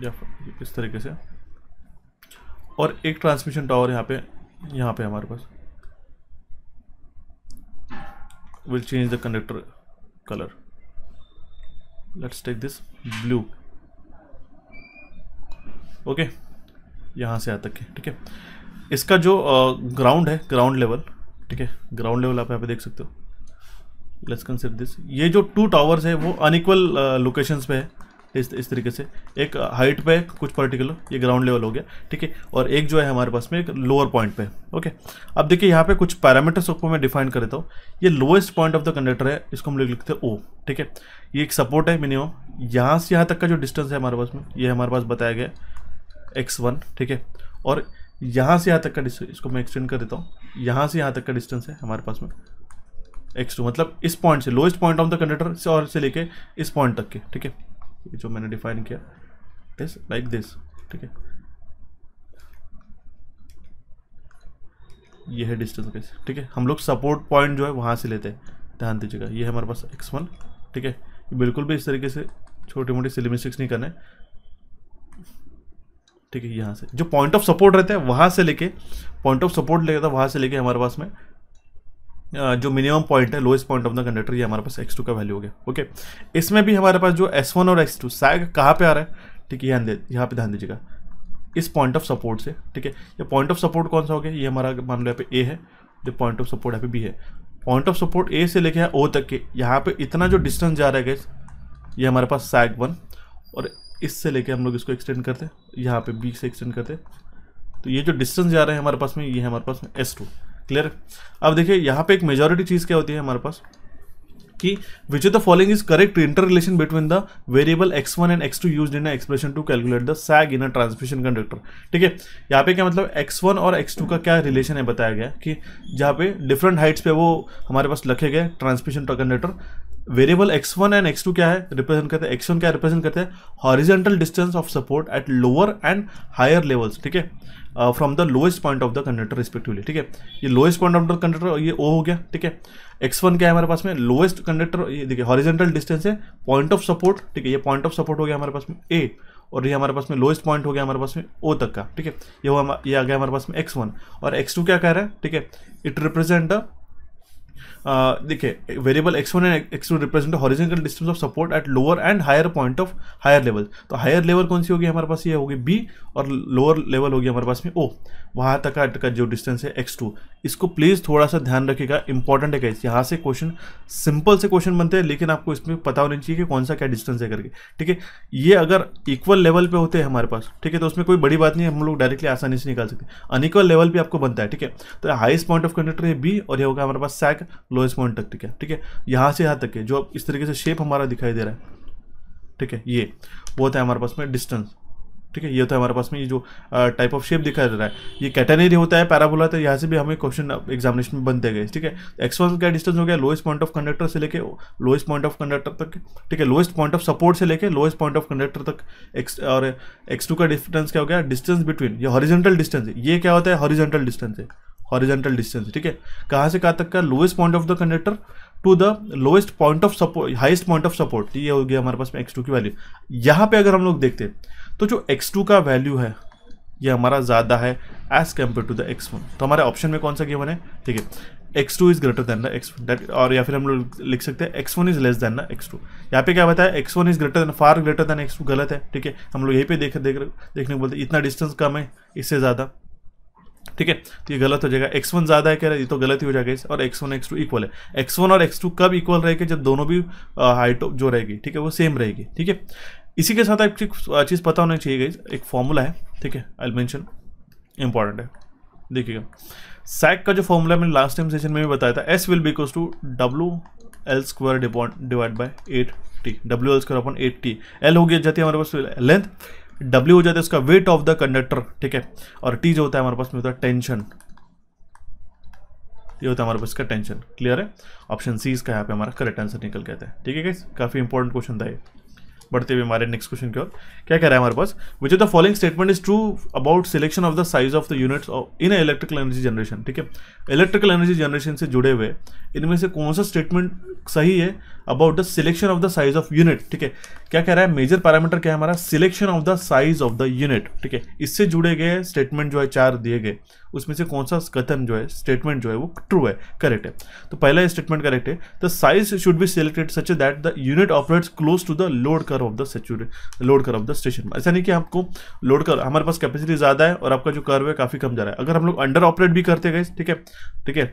या इस तरीके से, और एक ट्रांसमिशन टावर यहाँ पे हमारे पास, will change the conductor colour, let's take this blue. Okay, यहाँ से यहाँ तक है। ठीक है, इसका जो ग्राउंड है, ग्राउंड लेवल, ठीक है, ग्राउंड लेवल आप यहाँ पे देख सकते हो। लेट्स कंसिडर दिस, ये जो 2 टावर्स है वो अनइक्वल लोकेशंस पे है, इस तरीके से, एक हाइट पे कुछ पर्टिकुलर, ये ग्राउंड लेवल हो गया। ठीक है, और एक जो है हमारे पास में एक लोअर पॉइंट पे। ओके, अब देखिए यहाँ पे कुछ पैरामीटर्स को मैं डिफाइन कर देता हूँ। ये lowest point of the conductor है, इसको हम लोग लिखते हैं ओ। ठीक है, ये एक सपोर्ट है मिनिमम, यहाँ से यहाँ तक का जो डिस्टेंस है हमारे पास में, ये हमारे पास बताया गया x1। ठीक है, और यहाँ से यहाँ तक का डिस्टेंस, इसको मैं एक्सटेंड कर देता हूँ, यहाँ से यहाँ तक का डिस्टेंस है हमारे पास में x2, मतलब इस पॉइंट से, lowest point of the conductor से और से लेके इस पॉइंट तक के। ठीक है, ये जो मैंने डिफाइन किया इज लाइक दिस। ठीक है, ये है डिस्टेंस गाइस, ठीक है। हम लोग सपोर्ट पॉइंट जो है वहाँ से लेते हैं, ध्यान दीजिएगा। ये है हमारे पास x1, ठीक है। बिल्कुल भी इस तरीके से छोटे मोटे सिली मिस्टेक्स नहीं करना है, ठीक है। यहाँ से जो पॉइंट ऑफ सपोर्ट रहता है वहाँ से लेके, पॉइंट ऑफ सपोर्ट लेता है वहाँ से लेके हमारे पास में जो मिनिमम पॉइंट है, lowest point of the conductor, ये हमारे पास x2 का वैल्यू हो गया, ओके। इसमें भी हमारे पास जो s1 और x2 सैग कहाँ पे आ रहा है, ठीक है, यहाँ पे ध्यान दीजिएगा, इस पॉइंट ऑफ सपोर्ट से, ठीक है। ये पॉइंट ऑफ सपोर्ट कौन सा हो गया, ये हमारा मान लो यहाँ पे A है, जो पॉइंट ऑफ सपोर्ट यहाँ पे B है। पॉइंट ऑफ सपोर्ट A से लेके O तक के यहाँ पे इतना जो डिस्टेंस जा रहा है गाइस, ये हमारे पास सैग 1, और इससे लेके हम लोग इसको एक्सटेंड करते हैं, यहाँ पे B से एक्सटेंड करते हैं, तो ये जो डिस्टेंस जा रहा है हमारे पास में, ये है हमारे पास में S2, क्लियर। अब देखिए यहाँ पे एक मेजॉरिटी चीज़ क्या होती है हमारे पास कि which of the following is correct interrelation between the variable x1 and x2 used in expression to calculate the sag in a transmission conductor, ठीक है। यहाँ पे क्या मतलब x1 और x2 का क्या रिलेशन है बताया गया कि जहाँ पे डिफरेंट हाइट्स पे वो हमारे पास लिखे गए transmission conductor, variable x1 and x2 क्या है रिप्रेजेंट करते हैं, x1 क्या रिप्रेजेंट करते हैं horizontal distance of support at lower and higher levels, ठीक है, from the lowest point of the conductor respectively, ठीक है। ये lowest point of the conductor ये O हो गया, ठीक है। x1 क्या है हमारे पास में लोएस्ट कंडक्टर, ये देखिए हॉरिजॉन्टल डिस्टेंस है, पॉइंट ऑफ सपोर्ट, ठीक है, ये पॉइंट ऑफ सपोर्ट हो गया हमारे पास में A, और ये हमारे पास में लोएस्ट पॉइंट हो गया हमारे पास में O तक का, ठीक है। ये आ गया हमारे पास में x1, और x2 क्या कह रहा है, ठीक है, इट रिप्रेजेंट द देखिए variable x1 and x2 represent horizontal distance of support at lower and higher point of higher level. तो हायर लेवल कौन सी होगी हमारे पास, ये होगी B, और लोअर लेवल होगी हमारे पास में O, वहाँ तक का जो डिस्टेंस है x2। इसको प्लीज़ थोड़ा सा ध्यान रखिएगा, इंपॉर्टेंट है गाइस। यहाँ से क्वेश्चन सिंपल से क्वेश्चन बनते हैं, लेकिन आपको इसमें पता होना चाहिए कि कौन सा क्या डिस्टेंस है करके, ठीक है। ये अगर इक्वल लेवल पे होते हैं हमारे पास, ठीक है, तो उसमें कोई बड़ी बात नहीं है, हम लोग डायरेक्टली आसानी से निकाल सकते हैं। अनइक्वल लेवल पे आपको बनता है, ठीक है। तो हाईएस्ट पॉइंट ऑफ कंडक्टर है B, और ये होगा हमारे पास सैग लोएस्ट पॉइंट तक, ठीक है। यहाँ से यहाँ तक के जो इस तरीके से शेप हमारा दिखाई दे रहा है, ठीक है, ये वो होता है हमारे पास में डिस्टेंस, ठीक है। ये होता है हमारे पास में ये जो टाइप ऑफ शेप दिखाई दे रहा है, ये कैटेनरी होता है, पैराबोला, तो यहाँ से भी हमें क्वेश्चन एग्जामिनेशन में बनते गए, ठीक है। x1 का डिस्टेंस हो गया लोएस्ट पॉइंट ऑफ कंडक्टर से लेके लोएस्ट पॉइंट ऑफ कंडक्टर तक, ठीक है, लोएस्ट पॉइंट ऑफ सपोर्ट से लेके लोएस्ट पॉइंट ऑफ कंडक्टर तक। और x2 का डिस्टेंस क्या हो गया, डिस्टेंस बिटवीन, ये हॉरिजॉन्टल डिस्टेंस है, ये क्या होता है हॉरिजॉन्टल डिस्टेंस है, हॉरिजॉन्टल डिस्टेंस, ठीक है। कहाँ से कहाँ तक का, lowest point of the conductor to the lowest point of support, highest point of support, ये हो गया हमारे पास में x2 की वैल्यू। यहाँ पे अगर हम लोग देखते हैं तो जो x2 का वैल्यू है ये हमारा ज़्यादा है as compare to the x1, तो हमारे ऑप्शन में कौन सा गिवन है, ठीक है, x2 is greater than the x1 that, और या फिर हम लोग लिख सकते हैं x1 is less than the x2। यहाँ पे क्या बताया, x1 is greater than, far greater than x2, गलत है, ठीक है। हम लोग यहीं पे देखने को बोलते हैं इतना डिस्टेंस कम है इससे ज़्यादा, ठीक है, तो ये गलत हो जाएगा। x1 ज़्यादा है कह रहा है, ये तो गलत ही हो जाएगा इस, और x1 x2 इक्वल है। x1 और x2 कब इक्वल रहेगी, जब दोनों भी हाइट जो रहेगी, ठीक है, वो सेम रहेगी, ठीक है। इसी के साथ एक चीज़ पता होना चाहिए गाइस, एक फॉर्मूला है, ठीक है, आई विल मेंशन, इंपॉर्टेंट है, देखिएगा। सैग का जो फॉर्मूला मैंने लास्ट टाइम सेशन में भी बताया था, S will be equals to WL² divide by 8T, WL² upon 8T। L हो गया जाती है हमारे पास लेंथ, W हो जाता है उसका वेट ऑफ द कंडक्टर, ठीक है, और T जो होता है हमारे पास में होता है टेंशन, ये होता है हमारे पास इसका टेंशन, क्लियर है। ऑप्शन सी इसका यहाँ पे हमारा करेक्ट आंसर निकल के आता है, ठीक है गाइस, काफी इंपॉर्टेंट क्वेश्चन था ये। बढ़ते हुए हमारे नेक्स्ट क्वेश्चन की ओर, क्या कह रहा है हमारे पास, which of the following statement is true about selection of the size of the units in electrical energy generation, ठीक है। इलेक्ट्रिकल एनर्जी जनरेशन से जुड़े हुए इनमें से कौन सा स्टेटमेंट सही है about the selection of the size of unit, ठीक है। क्या कह रहा है, मेजर पैरामीटर क्या है हमारा, selection of the size of the unit, ठीक है। इससे जुड़े गए स्टेटमेंट जो है 4 दिए गए, उसमें से कौन सा कथन जो है स्टेटमेंट जो है वो ट्रू है, करेक्ट है। तो पहला स्टेटमेंट करेक्ट है, the size should be selected such that the unit operates close to the load curve of the station. ऐसा नहीं कि आपको लोड कर्व, हमारे पास कैपेसिटी ज्यादा है और आपका जो कर्व है काफी कम जा रहा है। अगर हम लोग अंडर ऑपरेट भी करते गए, ठीक है, ठीक है,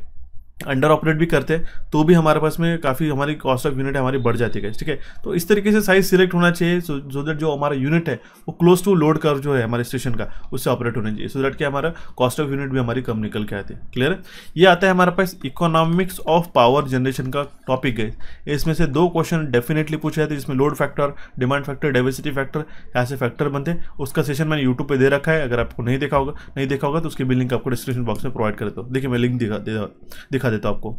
अंडर ऑपरेट भी करते हैं तो भी हमारे पास में काफ़ी हमारी कॉस्ट ऑफ यूनिट हमारी बढ़ जाती है, ठीक है। तो इस तरीके से साइज सिलेक्ट होना चाहिए सो दैट जो हमारा यूनिट है वो क्लोज टू लोड कर्व जो है हमारे स्टेशन का उससे ऑपरेट होना चाहिए, सो दैट कि हमारा कॉस्ट ऑफ यूनिट भी हमारी कम निकल के आती है, क्लियर है। ये आता है हमारे पास इकोनॉमिक्स ऑफ पावर जनरेशन का टॉपिक है, इसमें से 2 क्वेश्चन डेफिनेटली पूछे जाते हैं, जिसमें load factor, demand factor, diversity factor, यहाँ से फैक्टर बनते हैं। उसका सेशन मैंने यूट्यूब पे दे रखा है, अगर आपको नहीं देखा होगा तो उसकी भी लिंक आपको डिस्क्रिप्शन बॉक्स में प्रोवाइड कर देता हूँ। देखिए मैं लिंक दिखा देता हूँ आपको।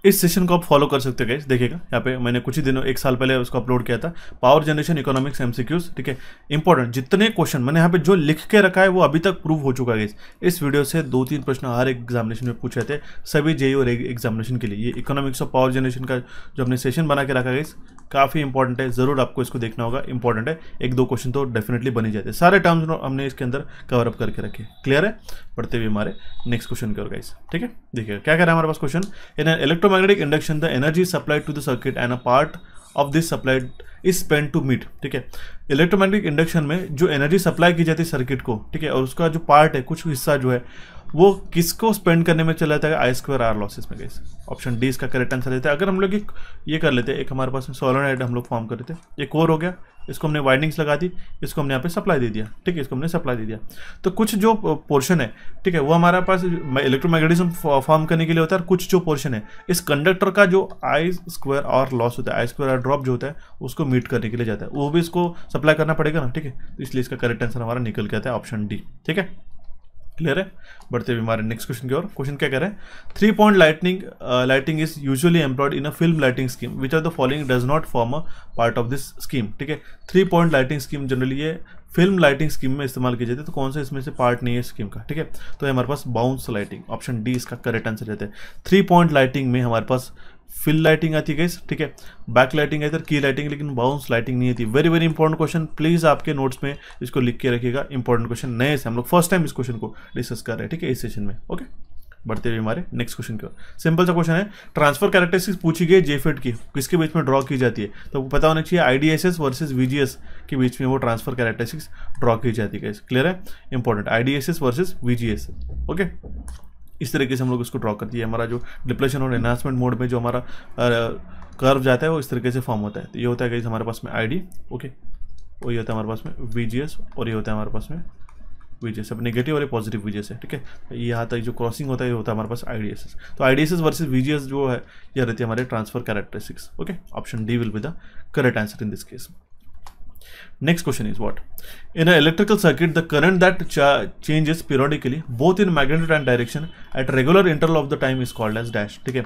इस सेशन को आप फॉलो कर सकते हो गाइस। देखिएगा यहाँ पे मैंने कुछ ही दिनों, एक साल पहले उसको अपलोड किया था, पावर जनरेशन इकोनॉमिक्स एमसीक्यूज, ठीक है। इंपॉर्टेंट जितने क्वेश्चन मैंने यहाँ पे जो लिख के रखा है वो अभी तक प्रूव हो चुका है गाइस। इस वीडियो से 2-3 प्रश्न हर एग्जामिनेशन में पूछे थे, सभी जेईई और एग्जामिनेशन के लिए। ये इकोनॉमिक्स और पावर जनरेशन का जो हमने सेशन बना के रखा है गाइस, काफ़ी इंपॉर्टेंट है, जरूर आपको इसको देखना होगा, इंपॉर्टेंट है। 1-2 क्वेश्चन तो डेफिनेटली बन ही जाते हैं, सारे टर्म्स हमने इसके अंदर कवर अप करके रखे। क्लियर है? बढ़ते हुए हमारे नेक्स्ट क्वेश्चन की ओर गाइस, ठीक है। देखिए क्या कह रहा है हमारे पास question, in electromagnetic induction the energy supplied to the circuit and a part of this supplied is spend to meet, ठीक है। इलेक्ट्रोमैग्नेटिक इंडक्शन में जो एनर्जी सप्लाई की जाती है सर्किट को, ठीक है, और उसका जो पार्ट है, कुछ हिस्सा जो है वो किसको स्पेंड करने में चला जाता है, I2R लॉसेस में गाइस। ऑप्शन डी इसका करेक्ट आंसर देता है। अगर हम लोग ये कर लेते हैं, एक हमारे पास में सोलेनोइड हम लोग फॉर्म कर लेते हैं, ये कोर हो गया, इसको हमने वाइंडिंग्स लगा दी, इसको हमने यहाँ पे सप्लाई दे दिया, ठीक है, इसको हमने सप्लाई दे दिया। तो कुछ जो पोर्शन है, ठीक है, वो हमारे पास इलेक्ट्रोमैग्नेटिज्म फॉर्म करने के लिए होता है, और कुछ जो पोर्शन है इस कंडक्टर का जो I2R लॉस होता है, I2R ड्रॉप जो होता है उसको मीट करने के लिए जाता है, वो भी इसको सप्लाई करना पड़ेगा ना, ठीक है। तो इसलिए इसका करेक्ट आंसर हमारा निकल के आता है ऑप्शन डी, ठीक है। क्लियर है? बढ़ते हुए हमारे नेक्स्ट क्वेश्चन की ओर। क्वेश्चन क्या कह रहे हैं, 3 point lighting is usually employed in a film lighting scheme which are the following does not form a part of this scheme, ठीक है। 3 पॉइंट लाइटिंग स्कीम जनरली ये फिल्म लाइटिंग स्कीम में इस्तेमाल की जाती है, तो कौन सा इसमें से पार्ट नहीं है स्कीम का, ठीक है। तो हमारे पास बाउंस लाइटिंग, ऑप्शन डी इसका करेक्ट आंसर रहता है। 3 पॉइंट लाइटिंग में हमारे पास फिल लाइटिंग आती है गाइस, ठीक है, बैक लाइटिंग है, इधर की लाइटिंग, लेकिन बाउंस लाइटिंग नहीं आती। Very very important question, please आपके नोट्स में इसको लिख के रखिएगा। इंपॉर्टेंट क्वेश्चन, नए से हम लोग फर्स्ट टाइम इस क्वेश्चन को डिस्कस कर रहे हैं, ठीक है, इस सेशन में। ओके, बढ़ते हुए हमारे नेक्स्ट क्वेश्चन की ओर। सिंपल सा क्वेश्चन है, ट्रांसफर कैरेक्टरिस्टिक्स पूछी गई जेफेड की, किसके बीच में ड्रॉ की जाती है, तो पता होना चाहिए IDSS वर्सेस VGS के बीच में वो ट्रांसफर कैरेक्टरिस्टिक्स ड्रॉ की जाती है। क्लियर है? Important, IDSS versus VGS, okay. इस तरीके से हम लोग इसको ड्रॉ करती है। हमारा जो डिप्लेशन और एनहांसमेंट मोड में जो हमारा कर्व जाता है वो इस तरीके से फॉर्म होता है। तो ये होता है गाइस हमारे पास में ID, ओके, और ये होता है हमारे पास में VGS, और ये होता है हमारे पास में VGS। अब नेगेटिव और ये पॉजिटिव VGS है, ठीक है। ये यहाँ तक जो क्रॉसिंग होता है ये होता है हमारे पास IDSS। तो IDSS वर्सेस VGS जो है ये रहती है हमारे transfer characteristics, okay. Option D will be the correct answer in this case. Next question is what? In an electrical circuit, the current that changes periodically both in magnitude and direction at regular interval of the time is called as dash, ठीक है।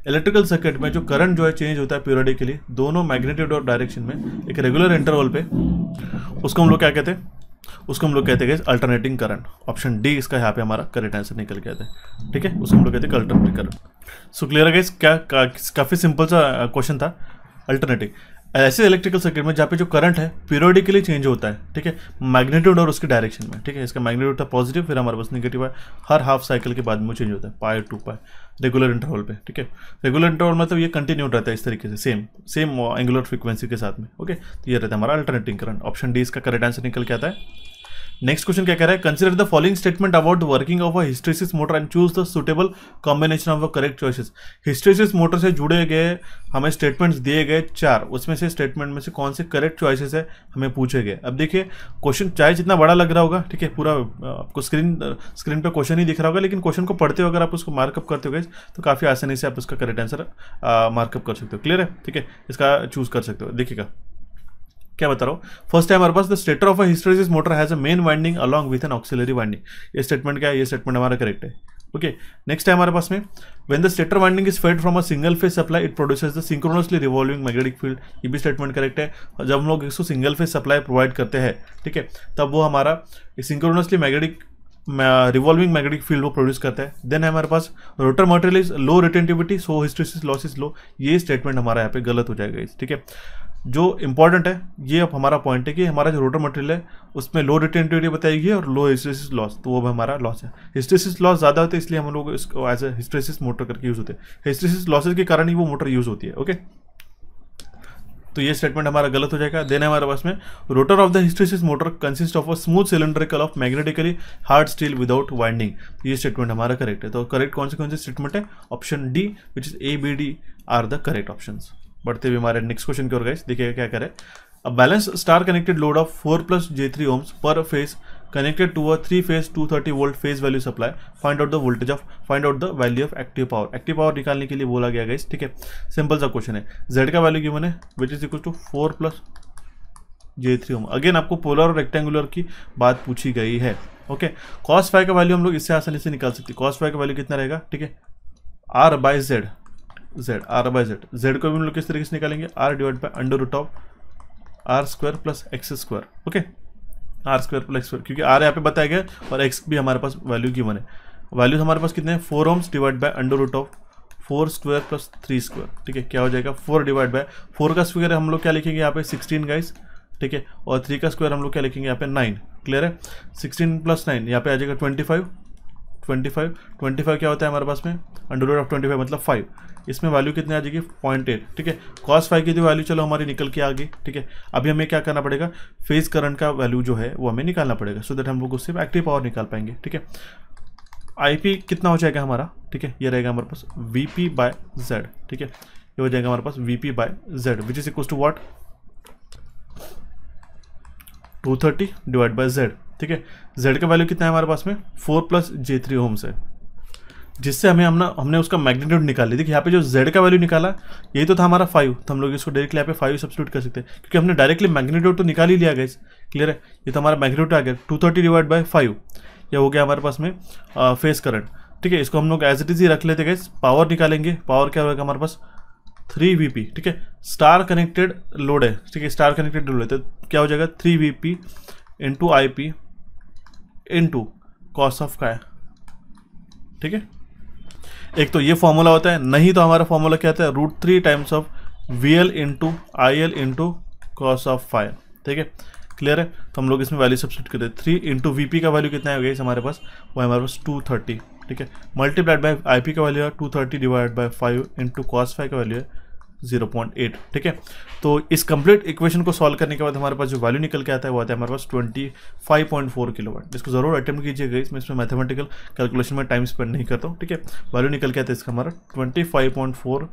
Electrical circuit में जो current जो है change होता है periodically दोनों magnitude और डायरेक्शन में एक रेगुलर इंटरवल पे, उसको हम लोग क्या कहते हैं, उसको हम लोग कहते हैं अल्टरनेटिंग करंट। ऑप्शन डी इसका यहाँ पे हमारा करेक्ट आंसर निकल के आता है, ठीक है, उसको हम लोग कहते हैं अल्टरनेटिंग करंट। सो क्लियर है गाइस, क्या काफ़ी सिंपल सा क्वेश्चन था। अल्टरनेटिंग ऐसे इलेक्ट्रिकल सर्किट में जहाँ पे जो करंट है पीरियडिकली चेंज होता है, ठीक है, मैग्नीट्यूड और उसके डायरेक्शन में, ठीक है। इसका मैग्नीट्यूड था पॉजिटिव, फिर हमारे पास नेगेटिव है, हर हाफ साइकिल के बाद में चेंज होता है, पाई 2 पाई रेगुलर इंटरवल पे, ठीक है। रेगुलर इंटरवल मतलब ये कंटिन्यू रहता है इस तरीके से, सेम एंगुलर फ्रीक्वेंसी के साथ में, ओके। तो ये रहता है हमारा अल्टरनेटिंग करंट। ऑप्शन डी इसका करेक्ट आंसर निकल के आता है। नेक्स्ट क्वेश्चन क्या कह रहा है, consider the following statement about working of a hysteresis motor and choose the suitable combination of the correct choices. Hysteresis motor से जुड़े गए हमें स्टेटमेंट्स दिए गए 4, उसमें से स्टेटमेंट में से कौन से करेक्ट चॉइसेस है हमें पूछे गए। अब देखिए क्वेश्चन चाहे जितना बड़ा लग रहा होगा, ठीक है, पूरा आपको स्क्रीन पे क्वेश्चन ही दिख रहा होगा, लेकिन क्वेश्चन को पढ़ते हो अगर आप उसको मार्कअप करते हो तो काफ़ी आसानी से आप उसका करेक्ट आंसर मार्कअप कर सकते हो। क्लियर है? ठीक है, इसका चूज कर सकते हो। देखिएगा क्या बता रहा हूँ, फर्स्ट टाइम हमारे पास the stator of a hysteresis motor has a main winding along with an auxiliary winding. ये स्टेटमेंट क्या है, ये स्टेटमेंट हमारा करेक्ट है, ओके। नेक्स्ट है हमारे पास में when the stator winding is fed from a single phase supply it produces the synchronously revolving magnetic field. ये भी स्टेटमेंट करेक्ट है। जब हम लोग इसको सिंगल फेज सप्लाई प्रोवाइड करते हैं, ठीक है, तब वो हमारा synchronously magnetic revolving magnetic field वो प्रोड्यूस करता है। देन है हमारे पास rotor material is low retentivity so hysteresis loss is low. ये स्टेटमेंट हमारा यहाँ पे गलत हो जाएगा, ठीक है। जो इंपॉर्टेंट है ये अब हमारा पॉइंट है कि हमारा जो रोटर मटेरियल है उसमें लो रिटेंटिविटी बताएगी और लो हिस्टैरिसीस लॉस, तो वो भी हमारा लॉस है। हिस्टैरिसीस लॉस ज़्यादा होते हैं इसलिए हम लोग इसको एज ए हिस्टैरिसीस मोटर करके यूज़ होते हैं। हिस्टैरिसीस लॉसेज के कारण ही वो मोटर यूज़ होती है, ओके। तो ये स्टेटमेंट हमारा गलत हो जाएगा। देन हमारे पास में rotor of the hysteresis motor consist of a smooth cylindrical of magnetically hard steel without winding. ये स्टेटमेंट हमारा करेक्ट है। तो करेक्ट कौन से स्टेटमेंट है, option D which is ABD are the correct options. बढ़ते हुए हमारे नेक्स्ट क्वेश्चन की ओर गाइस, देखिएगा क्या करें। A balance star connected load of 4 + J3 ohms पर phase connected to a 3-phase 230 volt phase value supply, find out the value of active power। Active power निकालने के लिए बोला गया गाइस, ठीक है। सिंपल सा क्वेश्चन है, Z का वैल्यू गिवन है which is equal to 4 + J3 ohm। Again आपको पोलर और रेक्टेंगुलर की बात पूछी गई है, ओके। cos फाई का वैल्यू हम लोग इससे आसानी से निकाल सकते हैं। cos फाई का वैल्यू कितना रहेगा, ठीक है, R/Z Z, R by Z. Z को भी हम लोग किस तरीके से निकालेंगे, R divide by under root of R square plus X square. Okay, R square plus X square, क्योंकि आर यहाँ पे बताया गया और एक्स भी हमारे पास वैल्यू गिवन है। वैल्यूज हमारे पास कितने हैं, 4 ohms divide by under root of 4 square plus 3 square. ठीक है, क्या हो जाएगा, 4 डिवाइड बाय 4 का स्क्वायर हम लोग क्या लिखेंगे यहाँ पे 16 गाइस। ठीक है, और 3 का स्क्वायर हम लोग क्या लिखेंगे यहाँ पे 9। क्लियर है, 16 प्लस 9 यहाँ पे आ जाएगा 25। 25 क्या होता है हमारे पास में, अंडर रूट ऑफ 25 मतलब 5। इसमें वैल्यू कितनी आ जाएगी 0.8। ठीक है, cos 5 की जो वैल्यू चलो हमारी निकल के आ गई। ठीक है, अभी हमें क्या करना पड़ेगा, फेज करंट का वैल्यू जो है वो हमें निकालना पड़ेगा, सो दैट हम लोग उससे एक्टिव पावर निकाल पाएंगे। ठीक है, IP कितना हो जाएगा हमारा, ठीक है, ये रहेगा हमारे पास VP बाय Z। ठीक है, ये हो जाएगा हमारे पास VP by Z which is equal to what, 230 divide by Z। ठीक है, Z का वैल्यू कितना है हमारे पास में 4 प्लस J3 ओम्स है, जिससे हमने उसका मैग्नीट्यूड निकाल लिया। देखिए यहाँ पे जो Z का वैल्यू निकाला यही तो था हमारा 5, तो हम लोग इसको डायरेक्टली यहाँ पे 5 सब्स्टिट्यूट कर सकते हैं, क्योंकि हमने डायरेक्टली मैग्नीट्यूड तो निकाल ही लिया गाइस। क्लियर है, ये तो हमारा मैग्नीट्यूड आ गया 230 डिवाइड बाय 5, ये हो गया हमारे पास में फेस करंट। ठीक है, इसको हम लोग एज इट इज ही रख लेते गाइस। पावर निकालेंगे, पावर क्या होगा हमारे पास 3Vp। ठीक है, स्टार कनेक्टेड लोड है। ठीक है, स्टार कनेक्टेड लोड है तो क्या हो जाएगा 3Vp into IP into cos of काय। ठीक है, एक तो ये फॉर्मूला होता है, नहीं तो हमारा फॉर्मूला क्या आता है √3 times of VL into IL into cos of phi. ठीक है, क्लियर है, तो हम लोग इसमें वैल्यू सब्स्टिट्यूट करते हैं। 3 इंटू VP का वैल्यू कितना है हमारे पास, वो हमारे पास 230। ठीक है, मल्टीप्लाइड बाय IP का वैल्यू है 230 divide by 5 into cos phi का वैल्यू है 0.8। ठीक है, तो इस कंप्लीट इक्वेशन को सॉल्व करने के बाद हमारे पास जो वैल्यू निकल के आता है वो आता है हमारे पास 25.4 किलोवाट। इसको जरूर अटेम्प्ट कीजिएगा, इसमें मैथमेटिकल कैलकुलेशन में टाइम स्पेंड नहीं करता हूँ। ठीक है, वैल्यू निकल के आता है इसका हमारा 25.4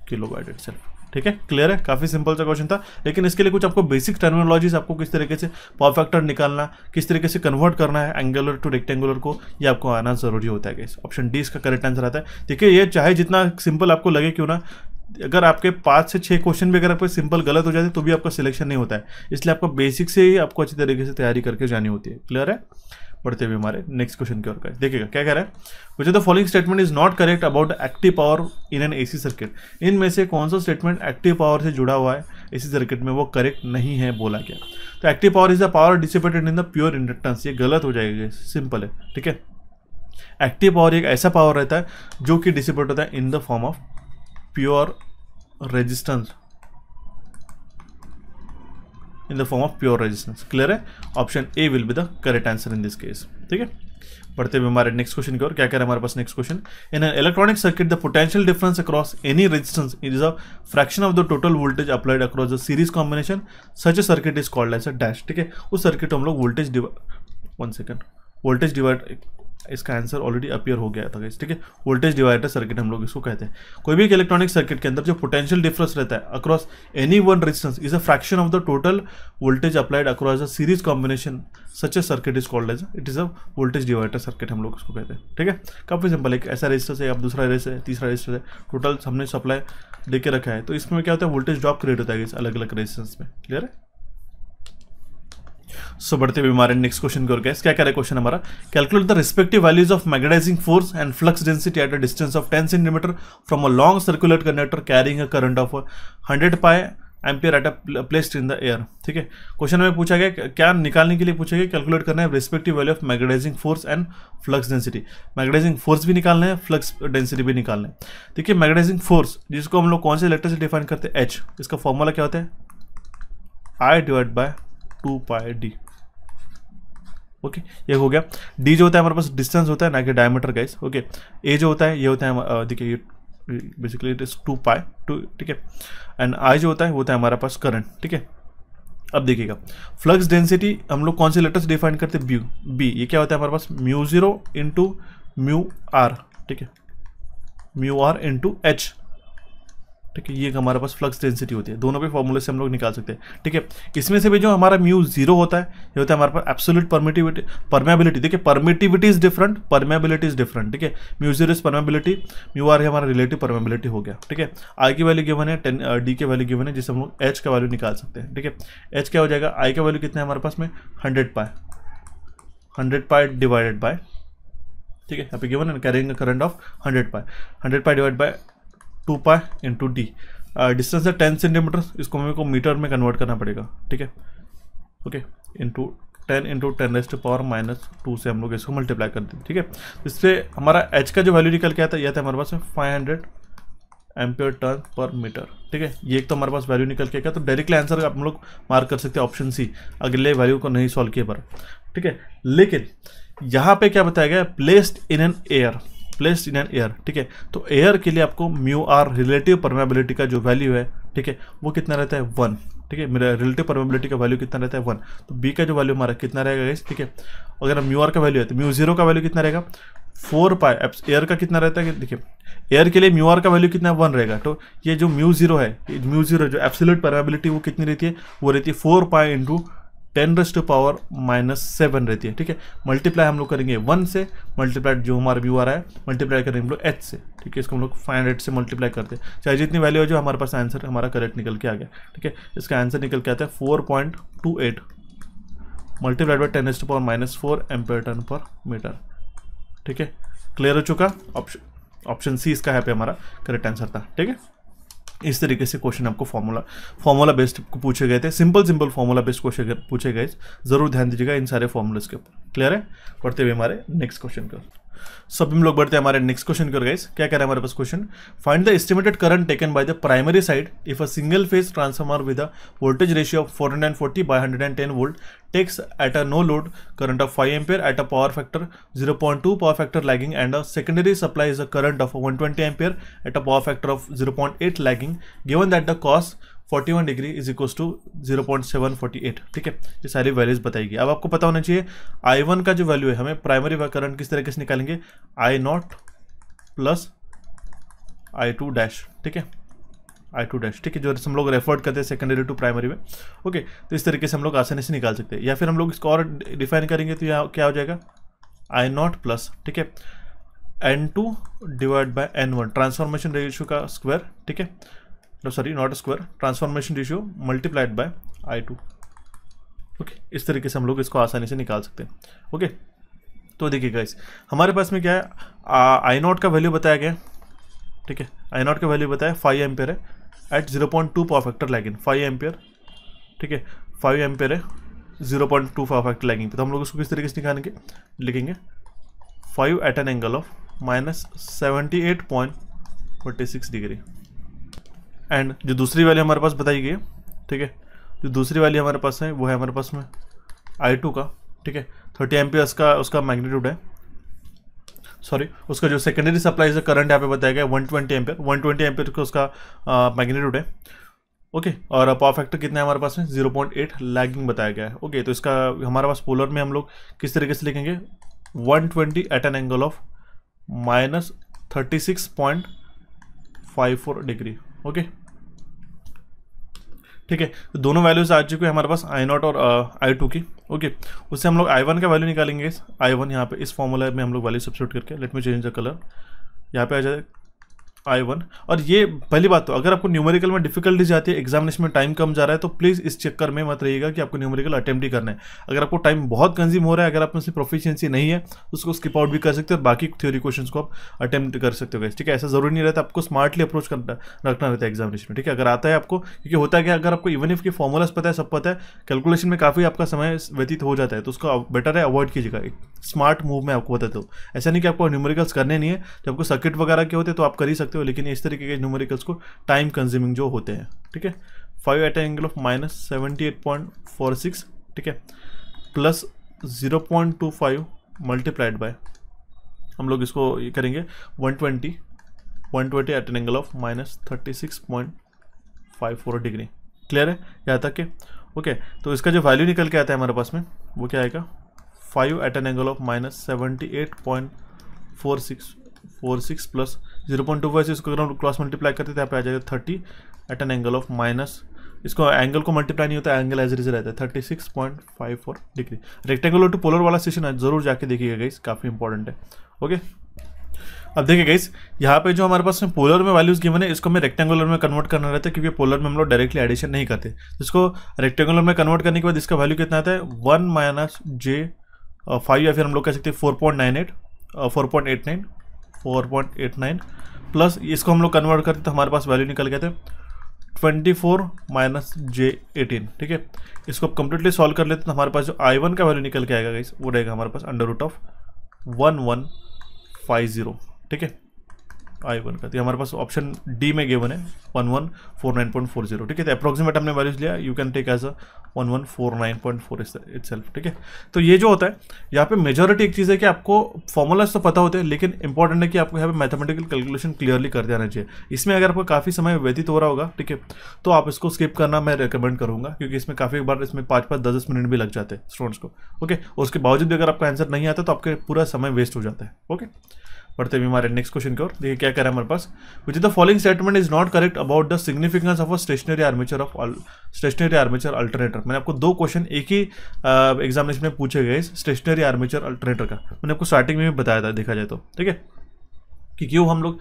किलोवाट इटसेल्फ। ठीक है, क्लियर है, काफी सिंपल सा क्वेश्चन था, लेकिन इसके लिए कुछ आपको बेसिक टर्मिनोलॉजीज, आपको किस तरीके से पावर फैक्टर निकालना, किस तरीके से कन्वर्ट करना है एंगुलर टू रेक्टेंगुलर को, ये आपको आना जरूरी होता है। ऑप्शन डी इसका करेक्ट आंसर आता है। देखिए, ये चाहे जितना सिंपल आपको लगे क्यों ना, अगर आपके 5 से 6 क्वेश्चन भी अगर आपको सिंपल गलत हो जाते तो भी आपका सिलेक्शन नहीं होता है, इसलिए आपको बेसिक से ही आपको अच्छी तरीके से तैयारी करके जानी होती है। क्लियर है, बढ़ते हुए हमारे नेक्स्ट क्वेश्चन की ओर का देखिएगा क्या कह रहा है, which of the following statement is not correct about active power in an AC circuit. इनमें से कौन सा स्टेटमेंट एक्टिव पावर से जुड़ा हुआ है AC सर्किट में वो करेक्ट नहीं है बोला गया। तो active power is the power dissipated in the pure inductance, ये गलत हो जाएगा, सिंपल है। ठीक है, एक्टिव पावर एक ऐसा पावर रहता है जो कि डिसिपेट होता है in the form of pure resistance, in the form of pure resistance. Clear है, option A will be the correct answer in this case. ठीक है, बढ़ते हुए हमारे नेक्स्ट क्वेश्चन की ओर, क्या कह रहा है हमारे पास next question, in an electronic circuit the potential difference across any resistance is a fraction of the total voltage applied across the series combination, such a circuit is called as a dash. ठीक है, उस circuit हम लोग voltage divide, इसका answer already appear हो गया था guys. ठीक है, वोल्टेज डिवाइडर सर्किट हम लोग इसको कहते हैं। कोई भी इलेक्ट्रॉनिक सर्किट के अंदर जो पोटेंशियल डिफरेंस रहता है across any one resistance is a fraction of the total voltage applied across the series combination, such a circuit is called as it is a voltage divider circuit हम लोग इसको कहते हैं। ठीक है, काफी सिंपल, एक ऐसा रेजिस्टेंस है, अब दूसरा रेजिस्टेंस है, तीसरा रेजिस्टेंस है, टोटल हमने सप्लाई देके रखा है, तो इसमें क्या होता है वोल्टेज ड्रॉप क्रिएट होता है अलग अलग रेजिस्टेंस में। क्लियर है, सो बढ़ते हुए हमारे नेक्स्ट क्वेश्चन की ओर क्या कह रहा है क्वेश्चन हमारा, calculate the respective values of magnetising force and flux density at a distance of 10 centimetre from a long circular conductor carrying a current of 100 pi ampere at a placed in the air. ठीक है, question में पूछा गया क्या निकालने के लिए पूछा गया, कैलकुलेट करना है respective value of magnetising force and flux density. Magnetising force भी निकालना है, फ्लक्स डेंसिटी भी निकालना है। देखिए, मैग्नेटाइजिंग फोर्स जिसको हम लोग कौन से लेटर से डिफाइन करते हैं, H, इसका फॉर्मूला क्या होता है I divide by 2 pi D। Okay, ये हो गया। डी जो होता है हमारे पास डिस्टेंस होता है ना कि डायमीटर गाइस। ओके, ए जो होता है ये होता है, देखिए ये बेसिकली इट इज 2 पाई 2। ठीक है, एंड आई जो होता है वो होता है हमारा पास करंट। ठीक है, अब देखिएगा फ्लक्स डेंसिटी हम लोग कौन से लेटर से डिफाइन करते हैं, बी। ये क्या होता है हमारे पास μ0 इंटू μr। ठीक है, μr इंटू H। ठीक है, ये हमारे पास फ्लक्स डेंसिटी होती है, दोनों पे फॉर्मूले से हम लोग निकाल सकते हैं। ठीक है, इसमें से भी जो हमारा μ0 होता है ये होता है हमारे पास एब्सोल्यूट परमेबिलिटी। देखिए, permittivity is different, permeability is different. ठीक है, μ0 इज परमेबिलिटी, μr है हमारा रिलेटिव परमेबिलिटी हो गया। ठीक है, आई की वैल्यू गिवन है 10, डी की वैल्यू गिवन है, जिससे हम लोग H का वैल्यू निकाल सकते हैं। ठीक है, H क्या हो जाएगा, आई का वैल्यू कितना है हमारे पास में 100 पाई डिवाइडेड बाय, ठीक है, यहाँ पे गिवन है carrying current of 100 pi divide by 2 pi into D. Distance है 10 सेंटीमीटर, इसको मेरे को मीटर में कन्वर्ट करना पड़ेगा, ठीक है, ओके, इंटू 10 इंटू 10⁻⁻2 से हम लोग इसको मल्टीप्लाई कर दें, ठीक है। इससे हमारा एच का जो वैल्यू निकल के आता है, यह था हमारे पास 500 एम्पियर टर्न पर मीटर, ठीक है। ये एक तो हमारे पास वैल्यू निकल के आएगा, तो डायरेक्टली आंसर हम लोग मार्क कर सकते हैं ऑप्शन सी, अगले वैल्यू को नहीं सॉल्व किए पर, ठीक है। लेकिन यहाँ पे क्या बताया गया, placed in an air, placed in an air, ठीक है। तो एयर के लिए आपको म्यू आर रिलेटिव परमेबिलिटी का जो वैल्यू है, ठीक है, वो कितना रहता है 1, ठीक है। मेरा रिलेटिव परमेबिलिटी का वैल्यू कितना रहता है 1, तो बी का जो वैल्यू हमारा कितना रहेगा गाइस, ठीक है। अगर म्यू आर का वैल्यू है तो म्यू जीरो का वैल्यू कितना रहेगा 4 पाई, एयर का कितना रहता है, देखिए एयर के लिए म्यू आर का वैल्यू कितना 1 रहेगा, तो ये जो म्यू जीरो है, म्यू जीरो जो एब्सोल्यूट परमेबिलिटी वो कितनी रहती है, वो रहती है 4 पाई इंटू 10⁻⁻7 रहती है, ठीक है। मल्टीप्लाई हम लोग करेंगे 1 से, मल्टीप्लाई जो हमारा व्यू आ रहा है मल्टीप्लाई करेंगे हम लोग एच से, ठीक है। इसको हम लोग 500 से मल्टीप्लाई करते हैं, चाहे जितनी वैल्यू है जो हमारे पास आंसर हमारा करेक्ट निकल के आ गया, ठीक है। इसका आंसर निकल के आता है 4.28 मल्टीप्लाइड बाई 10⁻⁻4 एम्पियर टर्न पर मीटर, ठीक है। क्लियर हो चुका, ऑप्शन सी इसका यहाँ पे हमारा करेक्ट आंसर था, ठीक है। इस तरीके से क्वेश्चन आपको फॉर्मूला बेस्ड पूछे गए थे, सिंपल फॉर्मूला बेस्ड क्वेश्चन पूछे गए, जरूर ध्यान दीजिएगा इन सारे फॉर्मूलेस के ऊपर। क्लियर है, बढ़ते हुए हमारे नेक्स्ट क्वेश्चन का, सब हम लोग बढ़ते हैं हमारे नेक्स्ट क्वेश्चन की ओर गाइस। क्या कह रहा है हमारे पास question, find the estimated current taken by the primary side if a single phase transformer with a voltage ratio of 440/110 volt takes at a no load current of 5 ampere at a power factor 0.2 power factor lagging and a secondary supply is a current of 120 ampere at a power factor of 0.8 lagging given that the cos 41 degree is equals to 0.748, ठीक है। ये सारी values बताएगी। अब आपको पता होना चाहिए I1 का जो वैल्यू है, हमें प्राइमरी करंट किस तरीके से निकालेंगे, I0 प्लस I2 डैश, ठीक है, I2 डैश, ठीक है, जो हम लोग रेफर्ड करते हैं सेकेंडरी टू प्राइमरी में, ओके। तो इस तरीके से हम लोग आसानी से निकाल सकते हैं, या फिर हम लोग इसको और डिफाइन करेंगे तो यहाँ क्या हो जाएगा I0 प्लस, ठीक है, N2 divide by N1 transformation ratio का स्क्वायर, ठीक है, sorry not square, transformation ratio multiplied by I2, okay. इस तरीके से हम लोग इसको आसानी से निकाल सकते हैं, ओके। तो देखिए गाइस हमारे पास में क्या है, I0 का वैल्यू बताया गया, ठीक है, I0 का वैल्यू बताया 5 एम्पियर है at 0.2 power factor lagging, 5 ampere, ठीक है, 5 एम्पियर है 0.2 पावर फैक्टर लैगिंग पे। तो हम लोग उसको किस तरीके से निकालेंगे, लिखेंगे 5 at an angle of -78.46 degree. And जो दूसरी वैल्यू हमारे पास बताई गई है, ठीक है, जो दूसरी वैल्यू हमारे पास है वो है हमारे पास में I2 का, ठीक है, 30 एम्पियर्स का उसका मैग्नीट्यूड है, सॉरी उसका जो सेकेंडरी सप्लाई से करंट यहाँ पे बताया गया 120 एम्पियर, 120 एम्पियर का उसका मैग्नीट्यूड है, ओके। और पावर फैक्टर कितना है हमारे पास में 0.8 लैगिंग बताया गया है, ओके। तो इसका हमारे पास पोलर में हम लोग किस तरीके से लिखेंगे 120 at an angle of -36.54 degree, okay, ठीक है। तो दोनों वैल्यूज आ चुके हैं हमारे पास I0 और I2 की, ओके। उससे हम लोग I1 का वैल्यू निकालेंगे, I1 यहाँ पे इस फॉर्मूला में हम लोग वैल्यू सब्स्टिट्यूट करके, let me change the colour, यहाँ पे आ जाए I1। और ये पहली बात, तो अगर आपको न्यूमेरिकल में डिफिकल्टीज आती है, एग्जामिनेशन में टाइम कम जा रहा है, तो प्लीज़ इस चक्कर में मत रहिएगा कि आपको न्यूमेरिकल अटेम्प्ट ही करना है। अगर आपको टाइम बहुत कंज्यूम हो रहा है, अगर आप में से प्रोफिशिएंसी नहीं है तो उसको स्किप आउट भी कर सकते हो और बाकी थ्योरी क्वेश्चंस को आप अटेम्प्ट कर सकते हो, ठीक है। ऐसा जरूरी नहीं रहता, आपको स्मार्टली अप्रोच रखना रहता है एग्जामिनेशन में, ठीक है। अगर आता है आपको, क्योंकि होता है कि अगर आपको इवन इफ की फॉर्मूलाज पता है, सब पता है, कैलकुलेशन में काफ़ी आपका समय व्यतीत हो जाता है, तो उसको बेटर है अवॉइड कीजिएगा। एक स्मार्ट मूव में आपको बताता हूँ, ऐसा नहीं कि आपको न्यूमेरिकल्स करने नहीं है, जब आपको सर्किट वगैरह के होते हैं तो आप कर ही सकते हो, लेकिन इस तरीके के न्यूमेरिकल्स को टाइम कंज्यूमिंग जो होते हैं, ठीक है। 5 एट एंगल ऑफ -78.46, ठीक है, प्लस 0.25 मल्टीप्लाइड बाय, हम लोग इसको ये करेंगे 120 at an angle of -36.54 degree. Clear है यहाँ तक के, ओके। तो इसका जो वैल्यू निकल के आता है हमारे पास में वो क्या आएगा 5 at an angle of -78.46 plus 0.25 से इसको अगर हम क्रॉस मल्टीप्लाई करते हैं तो यहाँ पे आ जाएगा 30 at an angle of minus, इसको एंगल को मल्टीप्लाई नहीं होता, एंगल एज इट इज रहता है 36.54 डिग्री। रेक्टेंगुलर टू पोलर वाला सेशन है, जरूर जाके देखिएगा गाइस, काफ़ी इंपॉर्टेंट है, ओके। अब देखिए गाइस यहाँ पे जो हमारे पास में पोलर में वैल्यूज गिवन है, इसको हमें रेक्टेंगुलर में कन्वर्ट करना रहता है, क्योंकि पोलर में हम लोग डायरेक्टली एडिशन नहीं करते। इसको रेक्टेंगुलर में कन्वर्ट करने के बाद इसका वैल्यू कितना आता है 1 - j5, या फिर हम लोग कह सकते हैं 4.89 4.89 प्लस इसको हम लोग कन्वर्ट करते तो हमारे पास वैल्यू निकल गए थे 24 माइनस J18, ठीक है। इसको कंप्लीटली सॉल्व कर लेते तो हमारे पास जो I1 का वैल्यू निकल के आएगा गाइस वो रहेगा हमारे पास अंडर रूट ऑफ 1150, ठीक है। I1 का तो हमारे पास ऑप्शन डी में गिवन है 1149.40, ठीक है। तो अप्रोक्सीमेट हमने वैल्यूज लिया, you can take as a 1149.4 itself, ठीक है। तो ये जो होता है यहाँ पे मेजॉरिटी एक चीज़ है कि आपको फॉर्मूलाज तो पता होते हैं, लेकिन इंपॉर्टेंट है कि आपको यहाँ पे मैथमेटिकल कैलकुलेशन क्लियरली कर देना चाहिए। इसमें अगर आपको काफ़ी समय व्यतीत हो रहा होगा, ठीक है, तो आप इसको स्किप करना मैं रिकमेंड करूँगा, क्योंकि इसमें काफ़ी बार इसमें 5-5, 10-10 मिनट भी लग जाते हैं स्टूडेंट्स को, ओके। और उसके बावजूद भी अगर आपका आंसर नहीं आता तो आपके पूरा समय वेस्ट हो जाता है, ओके। बढ़ते हुए हमारे नेक्स्ट क्वेश्चन की ओर, देखिए क्या कह रहा है हमारे पास। Which the following statement is not correct about the significance of a stationary armature alternator. मैंने आपको 2 क्वेश्चन एक ही एग्जामिनेशन में पूछे गए स्टेशनरी आर्मेचर अल्टरनेटर का, मैंने आपको स्टार्टिंग में भी बताया था, देखा जाए तो, ठीक है, कि क्यों हम लोग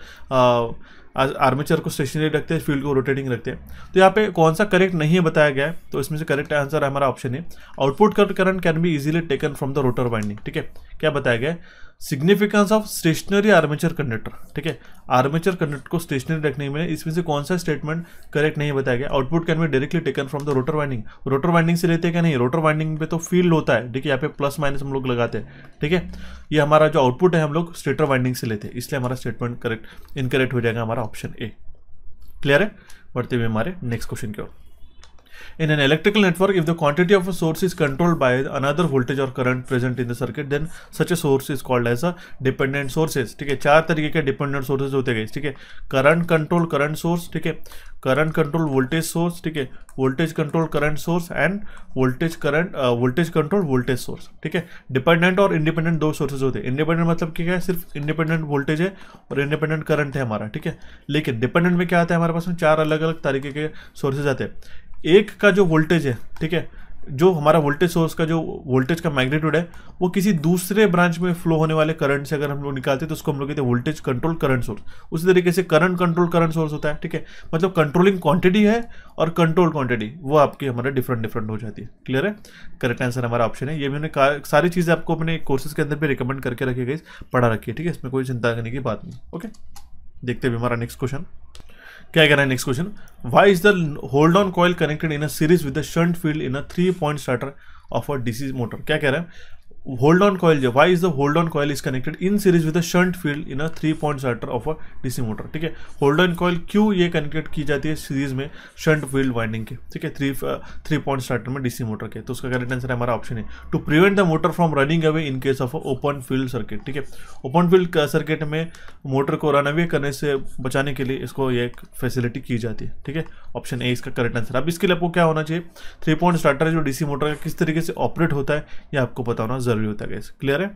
आर्मेचर को स्टेशनरी रखते हैं, फील्ड को रोटेटिंग रखते हैं। तो यहाँ पे कौन सा करेक्ट नहीं है बताया गया है, तो इसमें से करेक्ट आंसर हमारा ऑप्शन है output current can be easily taken from the rotor winding, ठीक है। क्या बताया गया है, significance of stationary armature conductor, ठीक है, आर्मेचर कंडक्टर को स्टेशनरी रखने में इसमें से कौन सा स्टेटमेंट करेक्ट नहीं बताया गया। Output can be directly taken from the rotor winding, rotor winding से लेते हैं क्या नहीं, रोटर वाइंडिंग पे तो फील्ड होता है, ठीक है, यहाँ पे प्लस माइनस हम लोग लगाते हैं, ठीक है। ये हमारा जो आउटपुट है हम लोग स्टेटर वाइंडिंग से लेते हैं, इसलिए हमारा स्टेटमेंट करेक्ट इनकरेक्ट हो जाएगा हमारा ऑप्शन ए। क्लियर है। बढ़ते हुए हमारे नेक्स्ट क्वेश्चन की ओर। In an electrical network, if the quantity of a source is controlled by another voltage or current present in the circuit, then such a source is called as a dependent sources, ठीक है। 4 तरीके के dependent sources होते गए, ठीक है। Current control current source, ठीक है, करंट कंट्रोल वोल्टेज सोर्स, ठीक है, voltage control current source end voltage control voltage source, ठीक है। डिपेंडेंट और इंडिपेंडेंट 2 सोर्सेज होते हैं। इंडिपेंडेंट मतलब क्या है, सिर्फ इंडिपेंडेंट वोल्टेज है और इंडिपेंडेंट करंट है हमारा, ठीक है। लेकिन डिपेंडेंट में क्या आता है, हमारे पास में 4 अलग अलग तरीके के सोर्सेज आते हैं। एक का जो वोल्टेज है, ठीक है, जो हमारा वोल्टेज सोर्स का जो वोल्टेज का मैग्नीट्यूड है वो किसी दूसरे ब्रांच में फ्लो होने वाले करंट से अगर हम लोग निकालते हैं तो उसको हम लोग कहते हैं वोल्टेज कंट्रोल करंट सोर्स। उसी तरीके से करंट कंट्रोल करंट सोर्स होता है, ठीक है, मतलब कंट्रोलिंग क्वांटिटी है और कंट्रोल क्वांटिटी वो आपकी हमारे डिफरेंट हो जाती है। क्लियर है। करेक्ट आंसर हमारा ऑप्शन है। ये मैंने सारी चीज़ें आपको अपने कोर्सेज के अंदर भी रिकमेंड करके रखी गई, पढ़ा रखी है, ठीक है, इसमें कोई चिंता करने की बात नहीं। ओके, देखते हुए हमारा नेक्स्ट क्वेश्चन क्या कह रहा है। Next question, why is the hold on coil connected in a series with the shunt field in a 3-point starter of a DC motor. क्या कह रहा है, होल्ड ऑन कॉइल जो why is the hold on coil is connected in series with the shunt field in a 3-point starter of a DC motor, ठीक है। Hold on coil क्यों ये connected की जाती है सीरीज में शंट फील्ड वाइंडिंग के, ठीक है, 3-point स्टार्टर में डीसी मोटर के। तो उसका करेक्ट आंसर हमारा ऑप्शन है to prevent the motor from running away in case of open field circuit, ठीक है। ओपन फील्ड सर्किट में मोटर को रन अवे करने से बचाने के लिए इसको ये एक फैसिलिटी की जाती है, ठीक है। ऑप्शन ए इसका करेक्ट आंसर। अब इसके लिए आपको क्या होना चाहिए, 3-point स्टार्टर जो डीसी मोटर का किस तरीके से ऑपरेट होता है ये आपको पता होना जरूरी होता है। क्लियर है।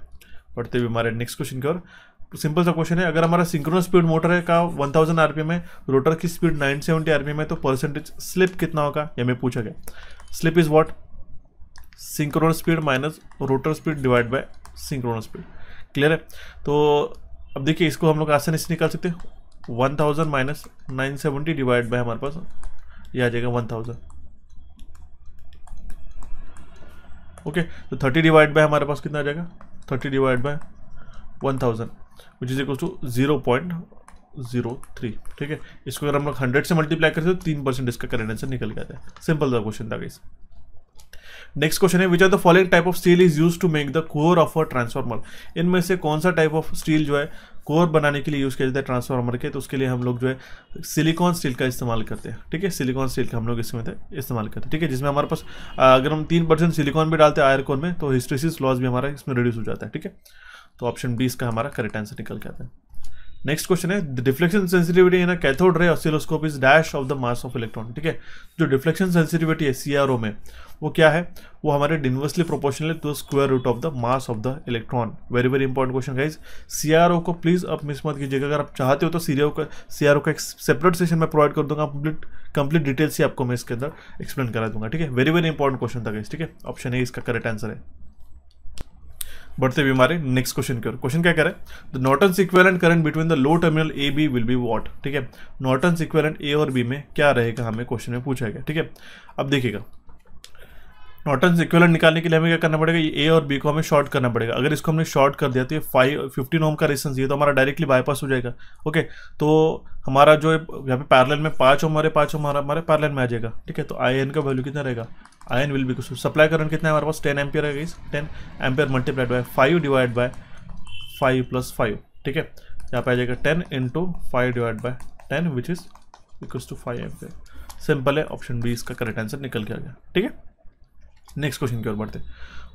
पढ़ते हुए हमारे नेक्स्ट क्वेश्चन की ओर। सिंपल सा क्वेश्चन है, अगर हमारा सिंक्रोनस स्पीड मोटर है का 1000 आरपीएम है, रोटर की स्पीड 970 आरपीएम है, तो परसेंटेज स्लिप कितना होगा ये हमें पूछा गया। Slip is what, synchronous speed minus rotor speed divide by synchronous speed. Clear है। तो अब देखिए इसको हम लोग आसानी से निकाल सकते हैं। 1000 माइनस 970 डिवाइड बाय हमारे पास ये आ जाएगा 1000। ओके, तो 30 डिवाइड बाय हमारे पास कितना आ जाएगा, 30 divide by 1000 which is equal to 0.03, ठीक है। इसको अगर हम लोग 100 से मल्टीप्लाई करते तो 3% इसका करेक्ट आंसर निकल गया था। सिंपल सा क्वेश्चन था गाइस। नेक्स्ट क्वेश्चन है, which are the following type of steel is use to make the core of a transformer. इनमें से कौन सा टाइप ऑफ स्टील जो है कोर बनाने के लिए यूज किया जाता है ट्रांसफार्मर के, तो उसके लिए हम लोग जो है सिलिकॉन स्टील का इस्तेमाल करते हैं, ठीक है। सिलिकॉन स्टील का हम लोग इसमें इस्तेमाल करते हैं, ठीक है, जिसमें हमारे पास अगर हम 3% सिलिकॉन भी डालते हैं आयरन कोर में तो हिस्टेरिसिस लॉस भी हमारा इसमें रिड्यूस हो जाता है, ठीक है। तो ऑप्शन बी इसका हमारा करेक्ट आंसर निकल के आता है। नेक्स्ट क्वेश्चन है, the deflection sensitivity in a cathode ray oscilloscope is dash of the mass of electron, ठीक है। जो डिफ्लेक्शन सेंसिटिविटी है सीआरओ में वो क्या है, वो हमारे inversely proportional to square root of the mass of the electron. Very very important question guys. CRO को प्लीज आप मिस मत कीजिएगा। अगर आप चाहते हो तो सीआरओ का एक सेपरेट सेशन में प्रोवाइड कर दूंगा, कंप्लीट डिटेल से आपको मैं इसके अंदर एक्सप्लेन करा दूंगा, ठीक है। वेरी वेरी इंपॉर्टेंट क्वेश्चन था गाइस, ठीक है। ऑप्शन ए इसका करेक्ट आंसर है। बढ़ते हुए हमारे नेक्स्ट क्वेश्चन की ओर। क्वेश्चन क्या कह रहा है, the Norton's equivalent current between the low terminal A B will be what, ठीक है। नॉर्टन्स इक्विवेलेंट ए और बी में क्या रहेगा हमें क्वेश्चन में पूछा गया, ठीक है। अब देखिएगा नॉर्टन्स इक्विवेलेंट निकालने के लिए हमें क्या करना पड़ेगा, ये ए और बी को हमें शॉर्ट करना पड़ेगा। अगर इसको हमने शॉर्ट कर दिया तो ये 15 ओम का रेजिस्टेंस ये तो हमारा डायरेक्टली बाईपास हो जाएगा। ओके, तो हमारा जो यहाँ पे पैरेलल में 5 ओम और 5 ओम हमारे पैरेलल में आ जाएगा। ठीक है, तो आई एन का वैल्यू कितना रहेगा, I N will be supply current कितना है हमारे पास 10 एम्पियर है, 10 ampere multiplied by 5 divide by 5 + 5। ठीक है, यहाँ पे आ जाएगा 10 × 5 divide by 10 which is equals to 5 ampere. Simple है, ऑप्शन बी इसका करेक्ट आंसर निकल के आ गया। ठीक है, नेक्स्ट क्वेश्चन की ओर बढ़ते हैं।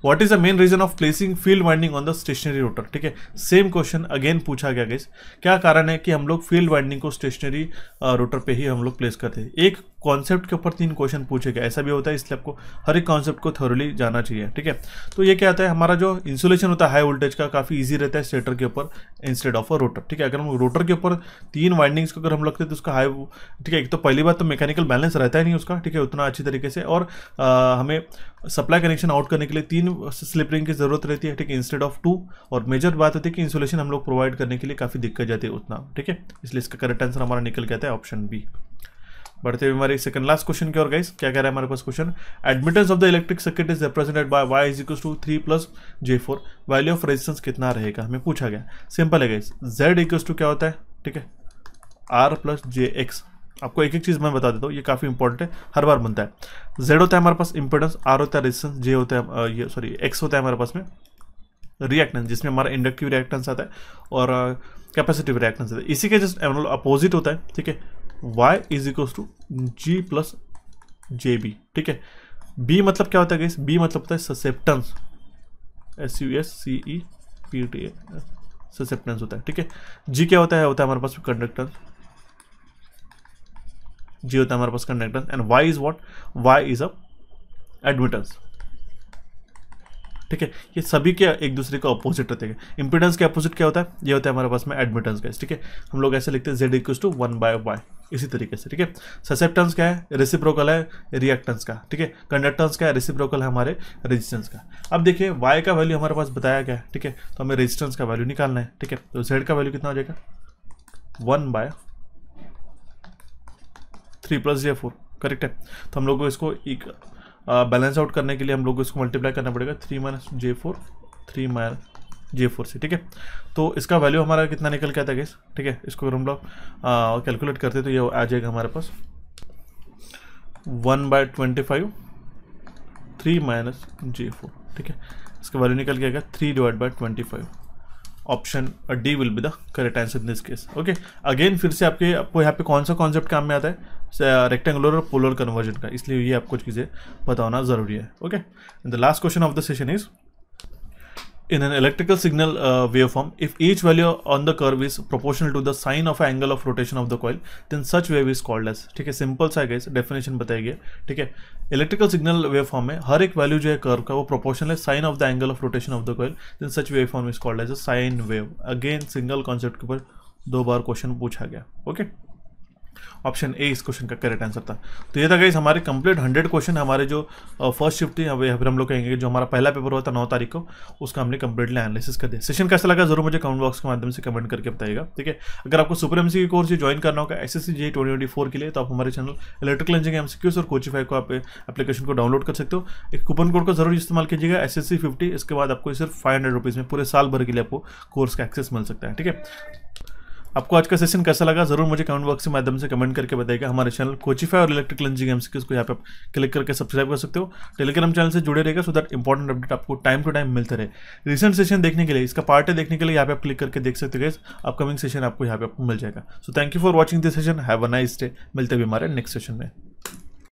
What is the main reason of placing field winding on the stationary rotor. ठीक है, सेम क्वेश्चन अगेन पूछा गया गाइस, क्या कारण है कि हम लोग फील्ड वाइंडिंग को स्टेशनरी रोटर पे ही हम लोग प्लेस करते हैं। एक कॉन्सेप्ट के ऊपर 3 क्वेश्चन पूछे गए, ऐसा भी होता है, इसलिए आपको हर एक कॉन्सेप्ट को थोरली जाना चाहिए। ठीक है, तो ये क्या आता है, हमारा जो इंसुलेशन होता है हाई वोल्टेज का काफ़ी ईजी रहता है स्टेटर के ऊपर इंस्टेड ऑफ अ रोटर। ठीक है, अगर हम रोटर के ऊपर 3 वाइंडिंग्स को अगर हम लगते हैं तो उसका हाई, ठीक है, एक तो पहली बात तो मैकेनिकल बैलेंस रहता ही नहीं उसका, ठीक है, उतना अच्छी तरीके से, और हमें सप्लाई कनेक्शन आउट करने के लिए 3 स्लिप रिंग की जरूरत रहती है। ठीक है, इंस्टेड ऑफ 2, और मेजर बात होती है कि इंसुलेशन हम लोग प्रोवाइड करने के लिए काफ़ी दिक्कत जाती है उतना। ठीक है, इसलिए इसका करेक्ट आंसर हमारा निकल के आता है ऑप्शन बी। बढ़ते हुए हमारे सेकंड लास्ट क्वेश्चन की ओर गाइस, क्या कह रहा है हमारे पास question, admittance of the electric circuit is represented by y = 3 + j4, value of resistance कितना रहेगा हमें पूछा गया। सिंपल है गाइस, z = क्या होता है, ठीक है, r + jx। आपको एक एक चीज़ मैं बता देता हूँ, ये काफ़ी इंपॉर्टेंट है, हर बार बनता है। z होता है हमारे पास इंपेडेंस, r होता है रेजिस्टेंस, j होता है ये सॉरी x होता है हमारे पास में रिएक्टेंस, जिसमें हमारा इंडक्टिव रिएक्टेंस आता है और कैपेसिटिव रिएक्टेंस आता है। इसी के जस्ट अपोजिट होता है। ठीक है, y = g + jb। ठीक है, b मतलब क्या होता है गाइस, b मतलब होता है ससेप्टेंस, SUSCEPTA, ससेप्टेंस होता है। ठीक है, g क्या होता है हमारे पास कंडक्टेंस, g होता है हमारे पास conductance, and y is what, y is a admittance. ठीक है, ये सभी के एक दूसरे का अपोजिट रहते हैं। इंपेडेंस के अपोजिट क्या होता है, ये होता है हमारे पास में एडमिटेंस का। ठीक है, हम लोग ऐसे लिखते हैं z = 1/y, इसी तरीके से। ठीक है, ससेप्टेंस क्या है, रेसिप्रोकल है रिएक्टेंस का। ठीक है, कंडक्टेंस क्या है, रेसिप्रोकल है हमारे रेजिस्टेंस का। अब देखिए y का वैल्यू हमारे पास बताया गया है। ठीक है, तो हमें रेजिस्टेंस का वैल्यू निकालना है। ठीक है, तो z का वैल्यू कितना हो जाएगा, 1/3 + j4। करेक्ट है, तो हम लोग को इसको एक बैलेंस आउट करने के लिए हम लोग को इसको मल्टीप्लाई करना पड़ेगा 3 - j4 से। ठीक है, तो इसका वैल्यू हमारा कितना निकल के आता है गाइस। ठीक है, इसको अगर हम लोग कैलकुलेट करते हैं तो ये आ जाएगा हमारे पास 1/25 3 - j4। ठीक है, इसका वैल्यू निकल के आएगा 3/25। Option D will be the correct answer in this case. Okay, again फिर से आपको यहाँ पे कौन सा कॉन्सेप्ट काम में आता है, रेक्टेंगुलर और पोलर कन्वर्जन का, इसलिए ये आपको चीज़ें बताना जरूरी है। Okay, the last question of the session is, in an electrical signal waveform, if each value on the curve is proportional to the sine of angle of rotation of the coil, then such wave is called as। ठीक है, simple सा है, definition बताई गई। ठीक है, electrical signal waveform में हर एक वैल्यू जो है कर्व का वो प्रोपोर्शनल है sine of the angle of rotation of the coil, then such waveform is called as a sine wave. Again single concept के ऊपर 2 बार क्वेश्चन पूछा गया। ओके, ऑप्शन ए इस क्वेश्चन का करेक्ट आंसर था। तो ये था गाइस हमारे कंप्लीट 100 क्वेश्चन, हमारे जो फर्स्ट शिफ्ट थी, अब हम लोग कहेंगे जो हमारा पहला पेपर हुआ था 9 तारीख को, उसका हमने कंप्लीटली एनालिसिस कर दिया। सेशन कैसा लगा जरूर मुझे कमेंट बॉक्स के माध्यम से कमेंट करके बताइएगा। ठीक है, अगर आपको सुपर एमसीक्यू कोर्स ज्वाइन करना होगा SSC JEE 2024 के लिए, तो आप हमारे चैनल इलेक्ट्रिकल इंजीनियरिंग एमसीक्यूज और कोचिफाई को आप एप्लीकेशन को डाउनलोड कर सकते हो। एक कूपन कोड का जरूर इस्तेमाल कीजिएगा SSC 50, इसके बाद आपको सिर्फ 500 रुपीज़ में पूरे साल भर के लिए आपको कोर्स का एक्सेस मिल सकता है। ठीक है, आपको आज का सेशन कैसा लगा जरूर मुझे कमेंट बॉक्स के माध्यम से कमेंट करके बताइएगा। हमारे चैनल कोचिफाई और इलेक्ट्रिकल इंजीनियरिंग एमसीक्यूज को यहाँ पे आप क्लिक करके सब्सक्राइब कर सकते हो। टेलीग्राम चैनल से जुड़े रहेगा सो दैट इंपॉर्टेंट अपडेट आपको टाइम टू टाइम मिलते रहे। रिसेंट सेशन देखने के लिए, इसका पार्ट है देखने के लिए यहाँ पे आप क्लिक करके देख सकते हो। अपकमिंग सेशन आपको यहाँ पे आपको मिल जाएगा। So thank you for watching this session, have a nice day. मिलते हुए हमारे नेक्स्ट सेशन में।